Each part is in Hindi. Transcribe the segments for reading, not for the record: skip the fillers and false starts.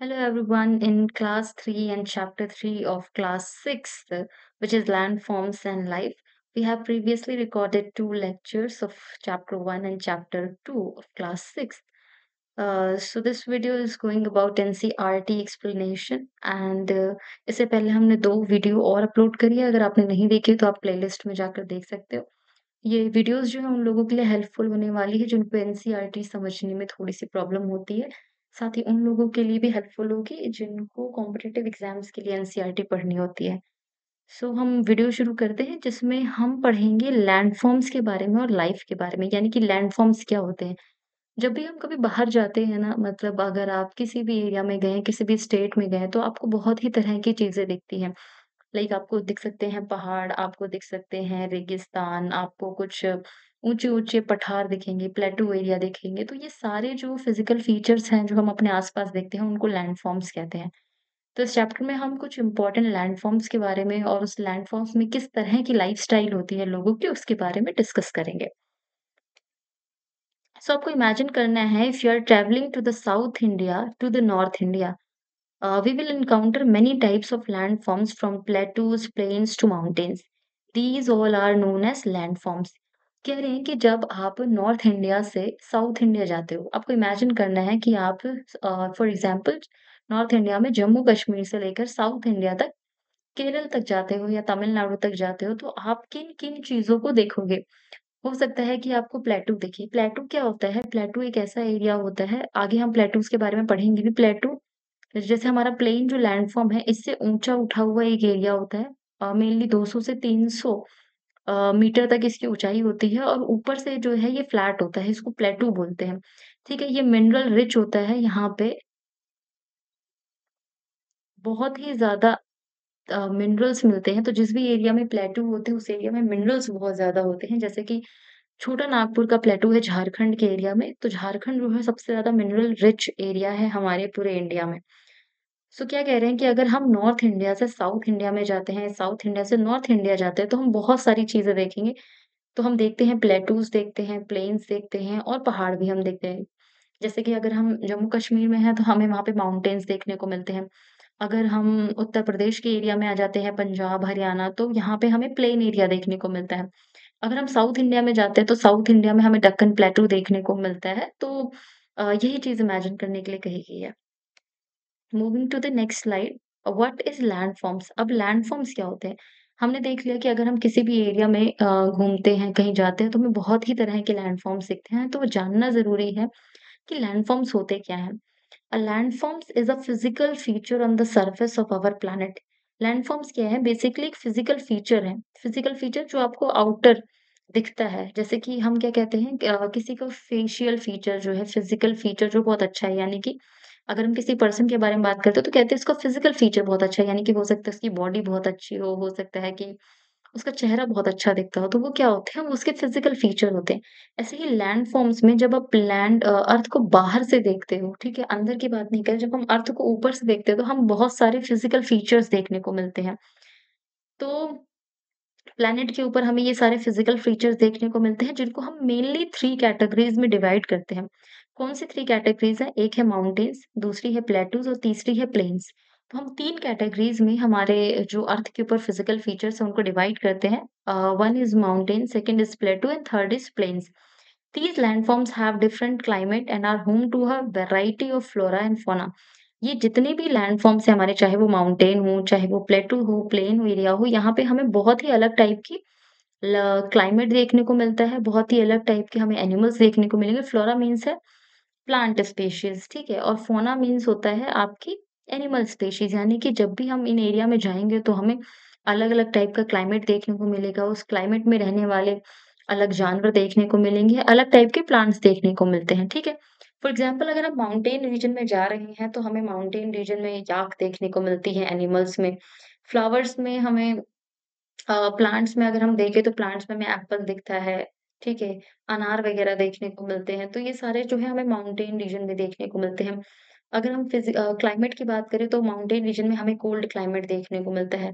Hello everyone, in class 3 and chapter 3 of class 6, which is landforms and life, we have previously recorded two lectures of chapter 1 and chapter 2 of class 6. So this video is going about NCERT explanation and इससे पहले हमने दो वीडियो और अपलोड करी है। अगर आपने नहीं देखी तो आप प्लेलिस्ट में जाकर देख सकते हो। ये वीडियोस जो है उन लोगों के लिए हेल्पफुल होने वाली है जिनको एनसीईआरटी समझने में थोड़ी-सी प्रॉब्लम होती है। साथ ही उन लोगों के लिए भी हेल्पफुल होगी जिनको कॉम्पिटिटिव एग्ज़ाम्स के लिए एनसीईआरटी पढ़नी होती है। सो हम वीडियो शुरू करते हैं जिसमें हम पढ़ेंगे लैंडफ़ॉर्म्स के बारे में और लाइफ़ के बारे में, यानी कि लैंडफ़ॉर्म्स क्या होते हैं। जब भी हम कभी बाहर जाते हैं ना, मतलब अगर आप किसी भी एरिया में गए हैं, किसी भी स्टेट में गए हैं, तो आपको बहुत ही तरह की चीज़ें दिखती हैं। लाइक आपको दिख सकते हैं पहाड़, आपको दिख सकते हैं रेगिस्तान, आपको कुछ ऊँचे-ऊँचे पठार दिखेंगे, प्लेटू एरिया दिखेंगे। तो ये सारे जो फिज़िकल फीचर्स हैं, जो हम अपने आस-पास देखते हैं, उनको लैंडफ़ॉर्म्स कहते हैं। तो इस चैप्टर में हम कुछ इम्पोर्टेंट लैंडफ़ॉर्म्स के बारे में और उस लैंडफ़ॉर्म्स में किस तरह की लाइफ़स्टाइल होती है लोगों की, उसके बारे में डिस्कस करेंगे। सो आपको इमेजिन करना है if you are travelling to the South India to the North India, we will encounter many types of landforms from plateaus, plains to mountains. These all are known as landforms. कह रहे हैं कि जब आप नॉर्थ इंडिया से साउथ इंडिया जाते हो, आपको इमेजिन करना है कि आप फॉर एग्जांपल नॉर्थ इंडिया में जम्मू कश्मीर से लेकर साउथ इंडिया तक, केरल तक जाते हो या तमिलनाडु तक जाते हो, तो आप किन-किन चीज़ों को देखोगे? हो सकता है कि आपको प्लेटू दिखे। प्लेटू क्या होता है? प्लेटू एक ऐसा एरिया होता है, आगे हम प्लेटूज़ के बारे में पढ़ेंगे भी। प्लेटू जैसे हमारा प्लेन जो लैंडफ़ॉर्म है, इससे ऊँचा उठा हुआ एक एरिया होता है। मेनली 200 से 300 मीटर तक इसकी ऊँचाई होती है और ऊपर से जो है ये फ्लैट होता है, इसको प्लेटू बोलते हैं। ठीक है? ये मिनरल रिच होता है, यहाँ पे बहुत ही ज़्यादा मिनरल्स मिलते हैं, तो जिस भी एरिया में प्लेटू होते हैं, उस एरिया में मिनरल्स बहुत ज़्यादा होते हैं। जैसे कि छोटा नागपुर का प्लेटू है झारखंड के एरिया में, तो झारखंड जो है सबसे ज़्यादा मिनरल रिच एरिया है हमारे पूरे इंडिया में। सो क्या कह रहे हैं कि अगर हम नॉर्थ इंडिया से साउथ इंडिया में जाते हैं, साउथ इंडिया से नॉर्थ इंडिया जाते हैं, तो हम बहुत सारी चीज़ें देखेंगे। तो हम देखते हैं प्लेटूज़ देखते हैं, प्लेन्स देखते हैं और पहाड़ भी हम देखते हैं। जैसे कि अगर हम जम्मू कश्मीर में हैं, तो हमें वहाँ पे माउंटेन्स देखने को मिलते हैं। अगर हम उत्तर प्रदेश के एरिया में आ जाते हैं, पंजाब, हरियाणा, तो यहाँ पे हमें प्लेन एरिया देखने को मिलता है। अगर हम साउथ इंडिया में जाते हैं, तो साउथ इंडिया में हमें दक्कन प्लेटू देखने को मिलता है। तो यही चीज़ इमेजिन करने के लिए कही गई है। Moving to the next slide, what is landforms. अब लैंडफॉर्म्स क्या होते हैं? हमने देख लिया कि अगर हम किसी भी एरिया में घूमते हैं, कहीं जाते हैं, तो हमें बहुत ही तरह के लैंडफॉर्म्स दिखते हैं, तो वो जानना जरूरी है कि लैंडफॉर्म्स होते क्या हैं। A landforms is a physical feature on the surface of our planet. Landforms क्या है? बेसिकली एक फिजिकल फीचर है। फिजिकल फीचर जो आपको आउटर दिखता है, जैसे कि हम क्या कहते हैं कि, किसी का फेशियल फीचर जो है, फिजिकल फीचर जो बहुत अच्छा है, यानी कि अगर हम किसी पर्सन के बारे में बात करते हैं तो कहते हैं उसका फिजिकल फीचर बहुत अच्छा है, यानी कि हो सकता है उसकी बॉडी बहुत अच्छी हो सकता है कि उसका चेहरा बहुत अच्छा दिखता हो, तो वो क्या होते हैं? वो उसके फिजिकल फीचर होते हैं। ऐसे ही लैंड फॉर्म्स में जब आप अर्थ को बाहर से देखते हो, ठीक है? अंदर की बात नहीं करें, जब हम अर्थ को ऊपर से देखते हैं तो हम बहुत सारे फिजिकल फीचर्स देखने को मिलते हैं। तो प्लैनेट के ऊपर हमें ये सारे फिजिकल फीचर्स देखने को मिलते हैं जिनको हम मेनली 3 कैटेगरीज़ में डिवाइड करते हैं। कौन-सी 3 कैटेगरीज़ हैं? एक है माउंटेन्स, दूसरी है प्लेट्यूज़ और तीसरी है प्लेन्स। तो हम 3 कैटेगरीज़ में हमारे जो अर्थ के ऊपर फिजिकल फीचर्स हैं उनको डिवाइड करते हैं। One is mountain, second is plateau and third is plains. These landforms have different climate and are home to a variety of flora and fauna. ये जितने भी लैंडफॉर्म्स हैं हमारे, चाहे वो माउंटेन हो, चाहे वो प्लेटू हो, प्लेन एरिया हो, यहाँ पे हमें बहुत ही अलग टाइप की क्लाइमेट देखने को मिलता है, बहुत ही अलग टाइप के हमें एनिमल्स देखने को मिलेंगे। फ्लोरा मीन्स है प्लांट स्पेशीज, ठीक है? और फोना मीन्स होता है आपकी एनिमल स्पेशीज, यानी कि जब भी हम इन एरिया में जाएंगे तो हमें अलग अलग टाइप का क्लाइमेट देखने को मिलेगा, उस क्लाइमेट में रहने वाले अलग जानवर देखने को मिलेंगे, अलग टाइप के प्लांट्स देखने को मिलते हैं, ठीक है? फॉर एग्जाम्पल अगर हम माउंटेन रीजन में जा रहे हैं तो हमें माउंटेन रीजन में याक देखने को मिलती है एनिमल्स में। फ्लावर्स में हमें प्लांट्स में अगर हम देखें तो प्लांट्स में हमें एप्पल दिखता है, ठीक है? अनार वगैरह देखने को मिलते हैं, तो ये सारे जो है हमें माउंटेन रीजन में देखने को मिलते हैं। अगर हम क्लाइमेट की बात करें तो माउंटेन रीजन में हमें कोल्ड क्लाइमेट देखने को मिलता है।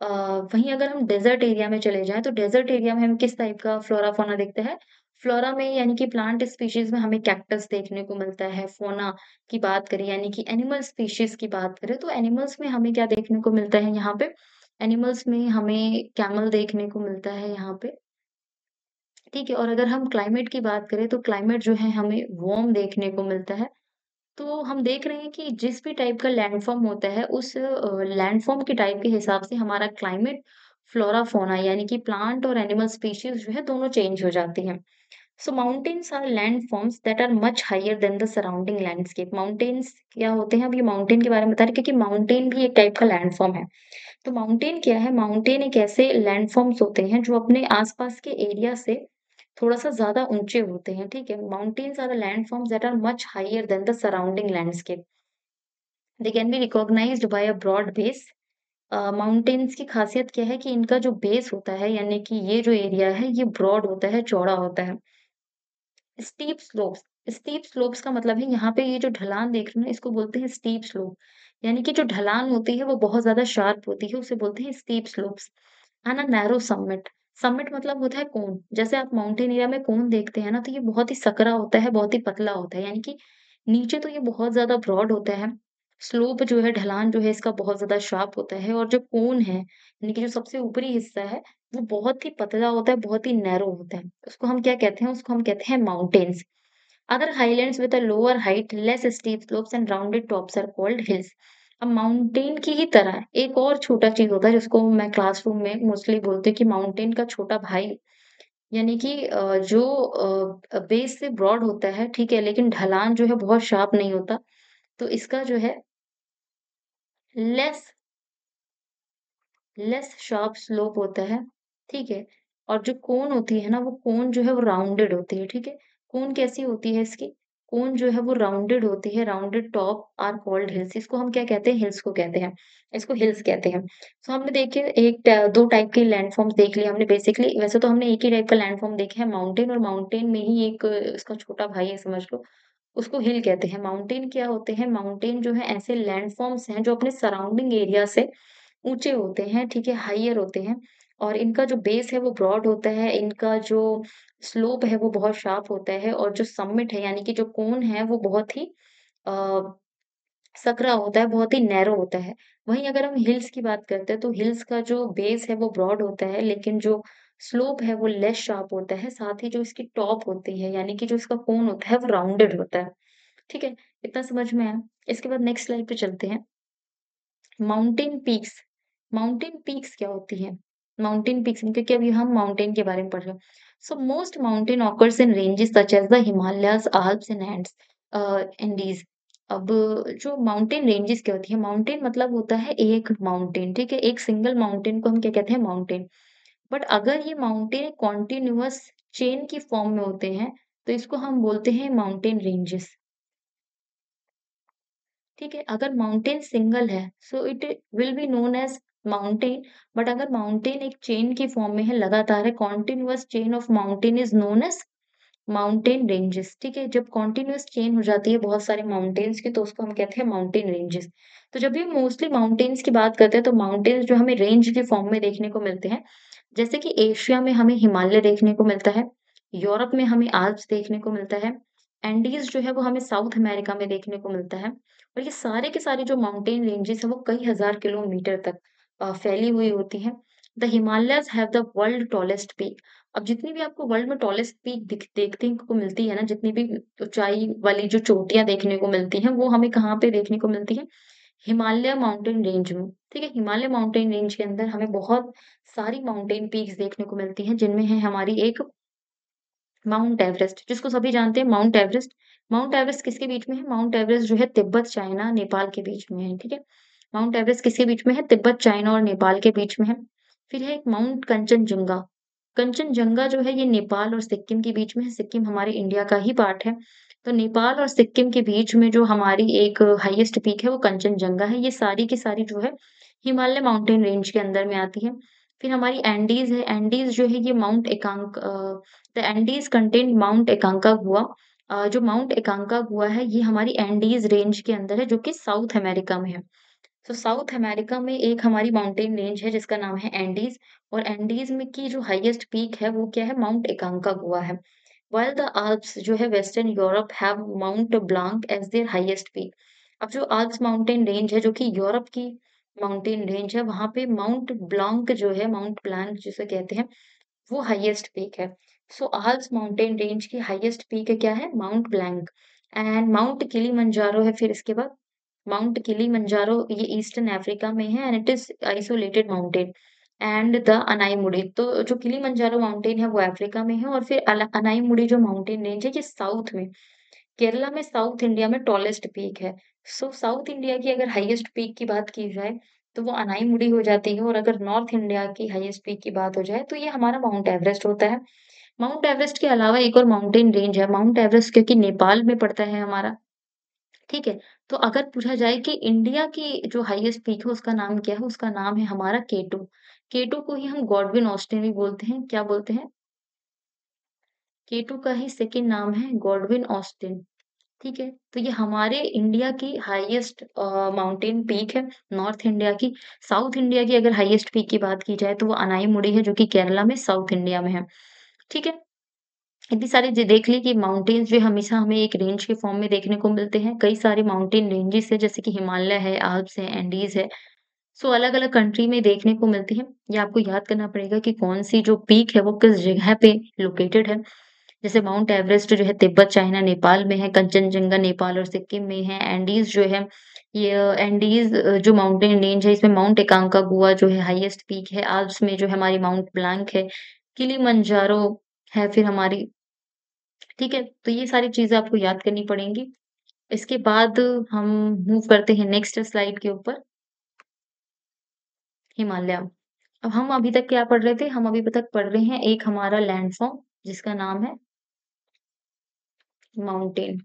वहीं अगर हम डेज़र्ट एरिया में चले जाएँ, तो डेज़र्ट एरिया में हमें किस टाइप का फ्लोरा-फौना दिखता है? फ्लोरा में यानी कि प्लांट स्पीशीज़ में हमें कैक्टस देखने को मिलता है, फ़ौना की बात करें यानी कि एनिमल स्पीशीज़ की बात करें तो एनिमल्स में हमें क्या देखने को मिलता है यहाँ पे? एनिमल्स में हमें कैमल देखने को मिलता है यहाँ पे, ठीक है? और अगर हम क्लाइमेट की बात करें तो क्लाइमेट जो है हमें वार्म देखने को मिलता है। तो हम देख रहे हैं कि जिस भी टाइप का लैंडफ़ॉर्म होता है उस लैंडफ़ॉर्म के टाइप के हिसाब से हमारा क्लाइमेट, फ्लोरा, फ़ौना यानी कि प्लांट और एनिमल स्पीशीज़ जो है दोनों चेंज हो जाती हैं। So mountains are landforms that are much higher than the surrounding landscape. Mountains क्या होते हैं? अब ये माउंटेन के बारे में बता रहे हैं क्योंकि माउंटेन भी एक टाइप का लैंडफॉर्म है। तो माउंटेन क्या है? माउंटेन एक ऐसे लैंडफॉर्म्स होते हैं जो अपने आसपास के एरिया से थोड़ा-सा ज़्यादा ऊँचे होते हैं, ठीक है? Mountains are the landforms that are much higher than the surrounding landscape. They can be recognized by a broad base. Mountains की खासियत क्या है कि इनका जो बेस होता है यानी कि ये जो एरिया है ये ब्रॉड होता है, चौड़ा होता है। स्टीप स्लोप्स का मतलब है यहाँ पे ये जो ढलान देख रहे हो ना इसको बोलते हैं स्टीप स्लोप यानी कि जो ढलान होती है वो बहुत ज्यादा शार्प होती है उसे बोलते हैं स्टीप स्लोप्स है ना नैरो समिट समिट मतलब होता है कोन जैसे आप माउंटेन एरिया में कोन देखते हैं ना तो ये बहुत ही सकरा होता है बहुत ही पतला होता है यानी कि नीचे तो ये बहुत ज्यादा ब्रॉड होता है स्लोप जो है ढलान जो है इसका बहुत ज्यादा शार्प होता है और जो कोन है यानी कि जो सबसे ऊपरी हिस्सा है वो बहुत ही पतला होता है बहुत ही नैरो होता है उसको हम क्या कहते हैं उसको हम कहते हैं mountains Other highlands with a lower height, less steep slopes and rounded tops are called hills. अब माउंटेन की ही तरह एक और छोटा चीज़ होता है जिसको मैं क्लासरूम में मोस्टली बोलते हैं कि माउंटेन का छोटा भाई यानी कि जो बेस से ब्रॉड होता है, ठीक है? लेकिन ढलान जो है बहुत शार्प नहीं होता। तो इसका जो है लेस लेस शार्प स्लोप होता है, ठीक है? और जो कोन होती है ना, वो कोन जो है वो राउंडेड होती है, ठीक है? कोन कैसी होती है इसकी? कोन जो है वो राउंडेड होती है, rounded top are called hills इसको हम क्या कहते हैं? हिल्स को कहते हैं, इसको हिल्स कहते हैं। सो हमने देखिए 2 टाइप के लैंडफॉर्म्स देख लिए हमने बेसिकली वैसे तो हमने एक ही टाइप का लैंडफॉर्म देखे हैं माउंटेन और माउंटेन में ही एक इसका छोटा भाई है समझ लो, उसको हिल कहते हैं। माउंटेन क्या होते हैं? माउंटेन जो है ऐसे लैंडफॉर्म्स हैं जो अपने सराउंडिंग एरिया से ऊँचे होते हैं, ठीक है, हाइयर होते हैं और इनका जो बेस है वो ब्रॉड होता है, इनका जो स्लोप है वो बहुत शार्प होता है और जो समिट है यानी कि जो कोन है वो बहुत ही अ, सकरा होता है, बहुत ही नैरो होता है। वहीं अगर हम हिल्स की बात करते हैं तो हिल्स का जो बेस है वो ब्रॉड होता है लेकिन जो स्लोप है वो लेस शार्प होता है, साथ ही जो इसकी टॉप होती है यानी कि जो इसका कोन होता है वो राउंडेड होता है। ठीक है? इतना समझ में आया? इसके बाद नेक्स्ट स्लाइड पे चलते हैं। माउंटेन पीक्स माउंटेन पीक्स क्या होती हैं? माउंटेन पीक्स क्योंकि अभी हम माउंटेन के बारे में पढ़ रहे हैं। So most mountain occurs in ranges such as the Himalayas, Alps and Andes. अब जो माउंटेन रेंजेस क्या होती है? माउंटेन मतलब होता है एक माउंटेन, ठीक है? एक सिंगल माउंटेन को हम क्या कहते हैं? माउंटेन। बट अगर ये माउंटेन कॉन्टिन्यूअस चेन की फॉर्म में होते हैं, तो इसको हम बोलते हैं माउंटेन रेंजेस। ठीक है, अगर माउंटेन सिंगल है, so it will be known as mountain but अगर माउंटेन एक चेन की फॉर्म में है, लगातार है, continuous chain of mountain is known as mountain ranges, ठीक है? जब कंटीन्यूअस चेन हो जाती है बहुत सारे माउंटेन्स की, तो उसको हम कहते हैं माउंटेन रेंजेस। तो जब भी हम मोस्टली माउंटेन्स की बात करते हैं, तो माउंटेन्स जो हमें रेंज के फॉर्म में देखने को मिलते हैं, जैसे कि एशिया में हमें हिमालय देखने को मिलता है, यूरोप में हमें आल्प्स देखने को मिलता है, एंडीज़ जो है वो हमें साउथ अमेरिका में देखने को मिलता है और ये सारे के सारे जो माउंटेन रेंजेस हैं वो कई हज़ार किलोमीटर तक फैली हुई होती हैं। The Himalayas have the world tallest peak अब जितनी भी आपको वर्ल्ड में टॉलेस्ट पीक देखने को मिलती है ना, जितनी भी ऊँचाई वाली जो चोटियाँ देखने को मिलती हैं, वो हमें कहाँ पे देखने को मिलती हैं? हिमालय माउंटेन रेंज में, ठीक है? हिमालय माउंटेन रेंज के अंदर हमें बहुत सारी माउंटेन पीक्स देखने को मिलती हैं, जिनमें है हमारी एक माउंट एवरेस्ट, जिसको सभी जानते हैं माउंट एवरेस्ट। माउंट एवरेस्ट किसके बीच में है? माउंट एवरेस्ट जो है तिब्बत, चाइना, नेपाल के बीच में है, ठीक है? माउंट एवरेस्ट किसके बीच में है? तिब्बत, चाइना और नेपाल के बीच में है। फिर है एक माउंट कंचनजंगा। कंचनजंगा जो है ये नेपाल और सिक्किम के बीच में है, सिक्किम हमारे इंडिया का ही पार्ट है। तो नेपाल और सिक्किम के बीच में जो हमारी एक हाईएस्ट पीक है वो कंचनजंगा है। ये सारी की सारी जो है हिमालय माउंटेन रेंज के अंदर में आती है। फिर हमारी एंडीज़ है, एंडीज़ जो है ये माउंट एकांक द एंडीज़ कंटेन माउंट एकांकागुआ जो माउंट एकांकागुआ है ये हमारी एंडीज़ रेंज के अंदर है जो कि साउथ अमेरिका में है। तो साउथ अमेरिका में एक हमारी माउंटेन रेंज है जिसका नाम है एंडीज़ और एंडीज़ में की जो हाईएस्ट पीक है वो क्या है? माउंट एकांकागुआ है। व्हाइल द आल्प्स जो है western Europe have Mount Blanc as their highest peak. अब जो आल्प्स माउंटेन रेंज है जो कि यूरोप की माउंटेन रेंज है, वहाँ पे माउंट ब्लांक जो है, माउंट ब्लांक जिसे कहते हैं, वो हाईएस्ट पीक है। सो आल्प्स माउंटेन रेंज की हाईएस्ट पीक क्या है? Mount blank. And mount Kilimanjaro है फिर इसके बाद। माउंट किलिमंजारो ये ईस्टर्न अफ्रीका में है and it is isolated mountain. And the Anamudi, तो जो किलिमंजारो माउंटेन है वो अफ्रीका में है, और फिर अनाईमुड़ी जो माउंटेन रेंज है ये साउथ में, केरला में, साउथ इंडिया में टॉलेस्ट पीक है। सो साउथ इंडिया की अगर हाईएस्ट पीक की बात की जाए तो वो अनाईमुड़ी हो जाती है, और अगर नॉर्थ इंडिया की हाईएस्ट पीक की बात हो जाए तो ये हमारा माउंट एवरेस्ट होता है। माउंट एवरेस्ट के अलावा एक और माउंटेन रेंज है, माउंट एवरेस्ट क्योंकि नेपाल में पड़ता है हमारा, ठीक है? तो अगर पूछा जाए कि इंडिया की जो हाईएस्ट पीक है उसका नाम क्या है? उसका नाम है हमारा केटू। केटू को ही हम गॉडविन ऑस्टिन भी बोलते हैं। क्या बोलते हैं? केटू का ही सेकंड नाम है गॉडविन ऑस्टिन। ठीक है? तो ये हमारे इंडिया की हाईएस्ट माउंटेन पीक है, नॉर्थ इंडिया की। साउथ इंडिया की अगर हाईएस्ट पीक की बात की जाए तो वो अनाईमुड़ी है जो कि केरला में, साउथ इंडिया में है। ठीक है? इतनी सारी देख ली कि माउंटेन्स जो हमेशा हमें एक रेंज के फॉर्म में देखने को मिलते हैं। कई सारे माउंटेन रेंजेस है जैसे कि हिमालय है, आल्प्स है, एंडीज़ है। सो अलग-अलग कंट्री में देखने को मिलती हैं। ये आपको याद करना पड़ेगा कि कौन-सी जो पीक है वो किस जगह पे लोकेटेड है। जैसे माउंट एवरेस्ट जो है तिब्बत, चाइना, नेपाल में है, कंचनजंगा नेपाल और सिक्किम में है, एंडीज़ जो है ये एंडीज़ जो माउंटेन रेंज है इसमें माउंट एकांकागुआ जो है हाईएस्ट पीक है, आल्प्स में जो है हमारी माउंट ब्लैंक है, किलिमंजारो है फिर हमारी, ठीक है? तो ये सारी चीज़ें आपको याद करनी पड़ेंगी। इसके बाद हम मूव करते हैं नेक्स्ट स्लाइड के ऊपर, हिमालय। अब हम अभी तक क्या पढ़ रहे थे? हम अभी तक पढ़ रहे हैं एक हमारा लैंडफॉर्म जिसका नाम है माउंटेन।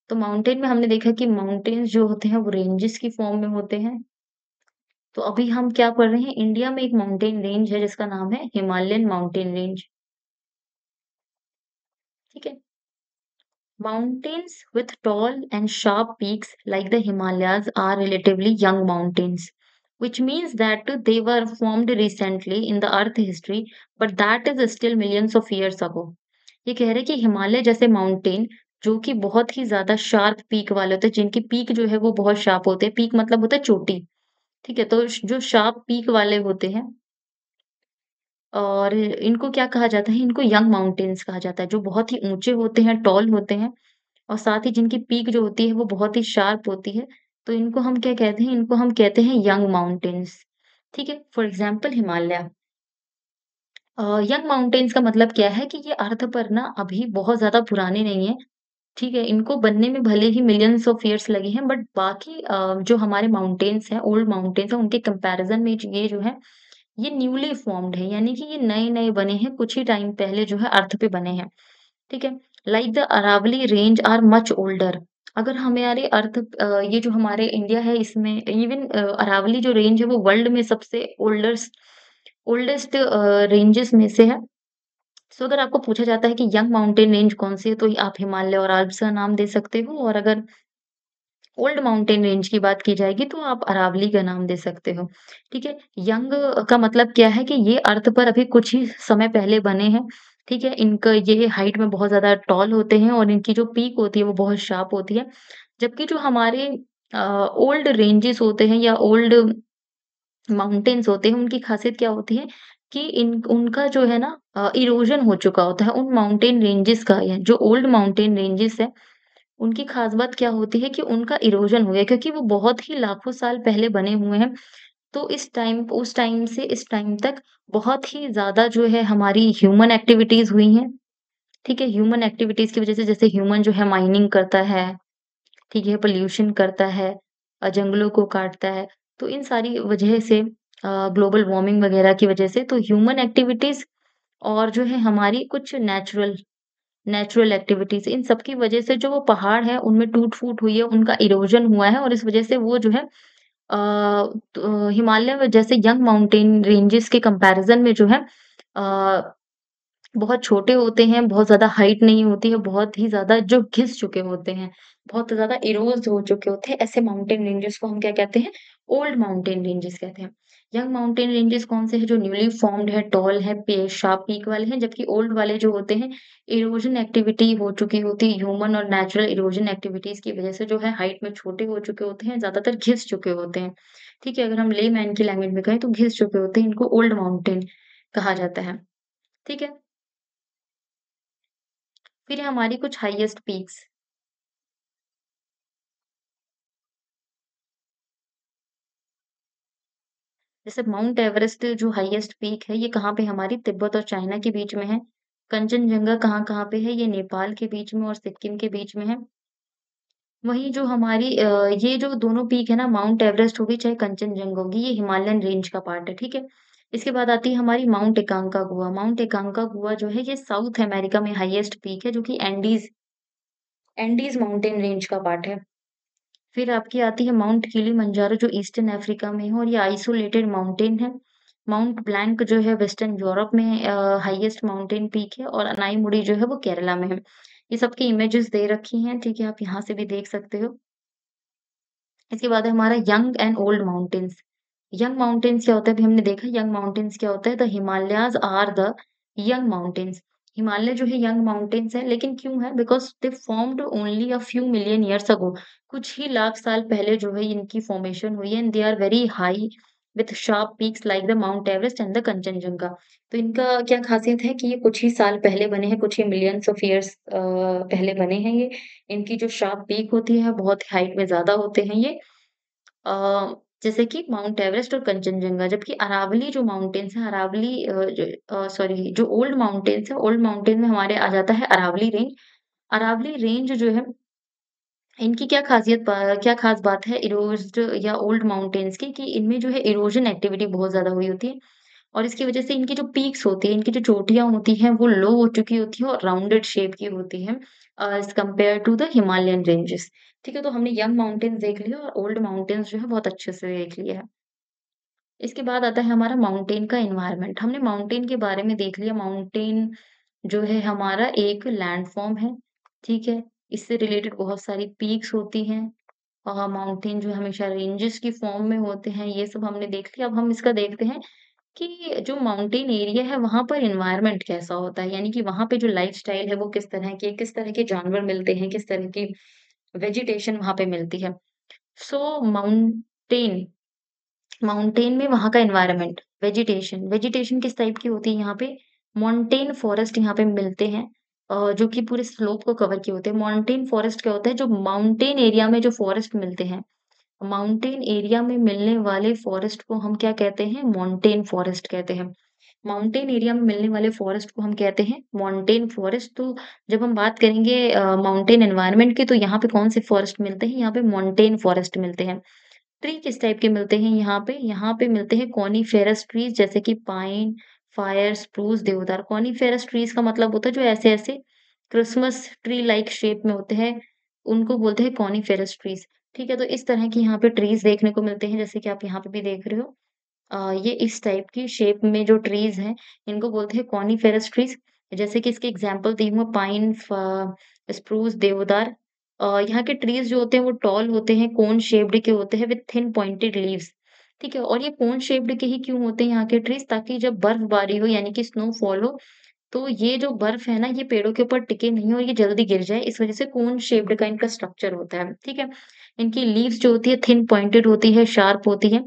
तो माउंटेन में हमने देखा कि माउंटेन्स जो होते हैं वो रेंजेस की फॉर्म में होते हैं। तो अभी हम क्या पढ़ रहे हैं? इंडिया में एक माउंटेन रेंज है जिसका नाम है हिमालयन माउंटेन रेंज, ठीक है? Mountains with tall and sharp peaks like the Himalayas are relatively young mountains, which means that they were formed recently in the Earth history, but that is still millions of years ago. ये कह रहे हैं कि हिमालय जैसे माउंटेन जो कि बहुत ही ज़्यादा शार्प पीक वाले होते हैं, जिनकी पीक जो है वो बहुत शार्प होते हैं। पीक मतलब होता है चोटी, ठीक है? तो जो शार्प पीक वाले होते हैं और इनको क्या कहा जाता है? इनको यंग माउंटेन्स कहा जाता है, जो बहुत ही ऊँचे होते हैं, टॉल होते हैं और साथ ही जिनकी पीक जो होती है वो बहुत ही शार्प होती है, तो इनको हम क्या कहते हैं? इनको हम कहते हैं यंग माउंटेन्स, ठीक है? For example Himalaya. Young mountains का मतलब क्या है कि ये अर्थ पर ना अभी बहुत ज़्यादा पुराने नहीं हैं, ठीक है? इनको बनने में भले ही मिलियंस ऑफ ईयर्स लगे हैं बट बाकी जो हमारे माउंटेन्स हैं, ओल्ड माउंटेन्स हैं, उनके कंपैरिज़न में ये जो है, ये न्यूली फ़ॉर्म्ड है, यानी कि ये नए-नए बने हैं, कुछ ही टाइम पहले जो है अर्थ पे बने हैं। ठीक है? Like the Aravalli range are much older. अगर हमारे ये जो हमारे इंडिया है इसमें इवन अरावली जो रेंज है वो वर्ल्ड में सबसे ओल्डेस्ट रेंजेस में से है। सो अगर आपको पूछा जाता है कि यंग माउंटेन रेंज कौन-सी है तो आप हिमालय और आल्प्स का नाम दे सकते हो, और अगर ओल्ड माउंटेन रेंज की बात की जाएगी तो आप अरावली का नाम दे सकते हो, ठीक है? यंग का मतलब क्या है कि ये अर्थ पर अभी कुछ ही समय पहले बने हैं, ठीक है? इनका ये हाइट में बहुत ज़्यादा टॉल होते हैं और इनकी जो पीक होती है वो बहुत शार्प होती है। जबकि जो हमारे ओल्ड रेंजेस होते हैं या ओल्ड माउंटेन्स होते हैं, उनकी खासियत क्या होती है कि इन उनका जो है ना इरोज़न हो चुका होता है उन माउंटेन रेंजेस का, या जो ओल्ड माउंटेन रेंजेस है उनकी ख़ास बात क्या होती है कि उनका इरोज़न हो गया क्योंकि वो बहुत ही लाखों साल पहले बने हुए हैं। तो उस टाइम से इस टाइम तक बहुत ही ज़्यादा जो है हमारी ह्यूमन एक्टिविटीज़ हुई हैं, ठीक है? ह्यूमन एक्टिविटीज़ की वज़ह से जैसे ह्यूमन जो है माइनिंग करता है, ठीक है? पॉल्यूशन करता है, जंगलों को काटता है। तो इन सारी वजह से ग्लोबल वार्मिंग वग़ैरह की वजह से तो ह्यूमन एक्टिविटीज़ और जो है हमारी कुछ नेचुरल एक्टिविटीज़, इन सब की वजह से जो वो पहाड़ है उनमें टूट-फूट हुई है, उनका इरोज़न हुआ है और इस वजह से वो जो है हिमालय में जैसे यंग माउंटेन रेंजेस के कंपैरिज़न में जो है अ, बहुत छोटे होते हैं, बहुत ज़्यादा हाइट नहीं होती है, बहुत ही ज़्यादा जो घिस चुके होते हैं। बहुत ज़्यादा इरोज़ हो चुके होते हैं, ऐसे माउंटेन रेंजेस को हम क्या कहते हैं? ओल्ड माउंटेन रेंजेस कहते हैं। यंग माउंटेन रेंजेस कौन से हैं? जो न्यूली फॉर्म्ड है, टॉल है, पे शार्प पीक वाले हैं, जबकि ओल्ड वाले जो होते हैं, इरोज़न एक्टिविटी हो चुकी होती है, ह्यूमन और नेचुरल इरोज़न एक्टिविटीज़ की वजह से जो है हाइट में छोटे हो चुके होते हैं, ज़्यादातर घिस चुके होते हैं। ठीक है? अगर हम लेमैन की लैंग्वेज में कहें तो घिस चुके होते हैं, इनको ओल्ड माउंटेन कहा जाता है। ठीक है? फिर है हमारी कुछ हाईएस्ट पीक्स, जैसे माउंट एवरेस्ट जो हाईएस्ट पीक है, ये कहाँ पे हमारी तिब्बत और चाइना के बीच में है। कंचनजंगा कहाँ-कहाँ पे है? ये नेपाल के बीच में और सिक्किम के बीच में है। वहीं जो हमारी ये जो दोनों पीक है ना, माउंट एवरेस्ट होगी चाहे कंचनजंगा होगी, ये हिमालयन रेंज का पार्ट है, ठीक है? इसके बाद आती है हमारी माउंट एकांकागुआ। माउंट एकांकागुआ जो है ये साउथ अमेरिका में हाईएस्ट पीक है जो कि एंडीज़ माउंटेन रेंज का पार्ट है। फिर आपकी आती है माउंट किलिमंजारो जो ईस्टर्न अफ्रीका में है और ये आइसोलेटेड माउंटेन है। माउंट ब्लैंक जो है वेस्टर्न यूरोप में हाईएस्ट माउंटेन पीक है और अनाईमुड़ी जो है वो केरला में है। ये सबकी इमेजेस दे रखी हैं, ठीक है? आप यहाँ से भी देख सकते हो। इसके बाद है हमारा young and old mountains. Young mountains क्या होता है? अभी हमने देखा यंग माउंटेन्स क्या होता है? The Himalayas are the young mountains. Himalaya जो है यंग माउंटेन्स है, लेकिन क्यों है? Because they formed only a few million years ago. कुछ ही लाख साल पहले जो है इनकी फॉर्मेशन हुई है and they are very high with sharp peaks like the Mount Everest and the Kanchenjunga. तो इनका क्या ख़ासियत है कि ये कुछ ही साल पहले बने हैं, कुछ ही मिलियंस ऑफ ईयर्स पहले बने हैं ये। इनकी जो शार्प पीक होती है, बहुत हाइट में ज़्यादा होते हैं ये। अ, जैसे कि माउंट एवरेस्ट और कंचनजंगा, जबकि अरावली जो माउंटेन्स हैं, अरावली सॉरी जो ओल्ड माउंटेन्स हैं, ओल्ड माउंटेन में हमारे आ जाता है अरावली रेंज। अरावली रेंज जो है, इनकी क्या ख़ास बात है इरोज़्ड या ओल्ड माउंटेन्स की कि इनमें जो है इरोज़न एक्टिविटी बहुत ज़्यादा हुई होती है और इसकी वज़ह से इनकी जो पीक्स होती हैं, इनकी जो चोटियाँ होती हैं, वो लो हो चुकी होती हैं और राउंडेड शेप की होती हैं as compare to the Himalayan ranges. ठीक है, तो हमने यंग माउंटेन्स देख लिया और ओल्ड माउंटेन्स जो है बहुत अच्छे से देख लिया है। इसके बाद आता है हमारा माउंटेन का एनवायरनमेंट। हमने माउंटेन के बारे में देख लिया, माउंटेन जो है हमारा एक लैंडफ़ॉर्म है, ठीक है? इससे रिलेटेड बहुत सारी पीक्स होती हैं। माउंटेन जो हमेशा रेंजेस की फ़ॉर्म में होते हैं, ये सब हमने देख लिया। अब हम इसका देखते हैं कि जो माउंटेन एरिया है, वहाँ पर एनवायरनमेंट कैसा होता है? यानी कि वहाँ पे जो लाइफ़स्टाइल है, वो किस तरह की है? किस तरह के जानवर मिलते हैं? किस तरह की वेजिटेशन वहाँ पे मिलती है? सो माउंटेन माउंटेन में वहाँ का एनवायरनमेंट, वेजिटेशन किस टाइप की होती है यहाँ पे? मोंटेन फॉरेस्ट यहाँ पे मिलते हैं जो कि पूरे स्लोप को कवर किए होते हैं। मोंटेन फॉरेस्ट क्या होता है? जो माउंटेन एरिया में जो फॉरेस्ट मिलते हैं, माउंटेन एरिया में मिलने वाले फॉरेस्ट को हम क्या कहते हैं? मोंटेन फॉरेस्ट कहते हैं। माउंटेन एरिया में मिलने वाले फॉरेस्ट को हम कहते हैं मोंटेन फॉरेस्ट। तो जब हम बात करेंगे माउंटेन एनवायरनमेंट की, तो यहाँ पे कौन से फॉरेस्ट मिलते हैं? यहाँ पे मोंटेन फॉरेस्ट मिलते हैं। ट्री किस टाइप के मिलते हैं यहाँ पे? यहाँ पे मिलते हैं कॉनिफेरस ट्रीज़ जैसे कि पाइन, फायर, स्प्रूस, देवदार। कॉनिफेरस ट्रीज़ का मतलब होता है जो ऐसे-ऐसे क्रिसमस ट्री लाइक शेप में होते हैं, उनको बोलते हैं कॉनिफेरस ट्रीज़। ठीक है? तो इस तरह की यहाँ पे ट्रीज़ देखने को मिलते हैं जैसे कि आप यहाँ पे भी देख रहे हो। ये इस टाइप की शेप में जो ट्रीज़ हैं, इनको बोलते हैं कॉनिफेरस ट्रीज़। जैसे कि इसके एग्ज़ाम्पल दी हूँ पाइन, स्प्रूस, देवदार। यहाँ के ट्रीज़ जो होते हैं वो टॉल होते हैं, कोन शेप्ड के होते हैं विथ थिन पॉइंटेड लीव्स। ठीक है? और ये कोन शेप्ड के ही क्यों होते हैं यहाँ के ट्रीज़? ताकि जब बर्फबारी हो यानी कि स्नोफॉल हो, तो ये जो बर्फ है ना, ये पेड़ों के ऊपर टिके नहीं और ये जल्दी गिर जाए, इस वज़ह से कोन शेप्ड का इनका स्ट्रक्चर होता है, ठीक है? इनकी लीव्स जो होती है थिन पॉइंटेड होती है, शार्प होती है।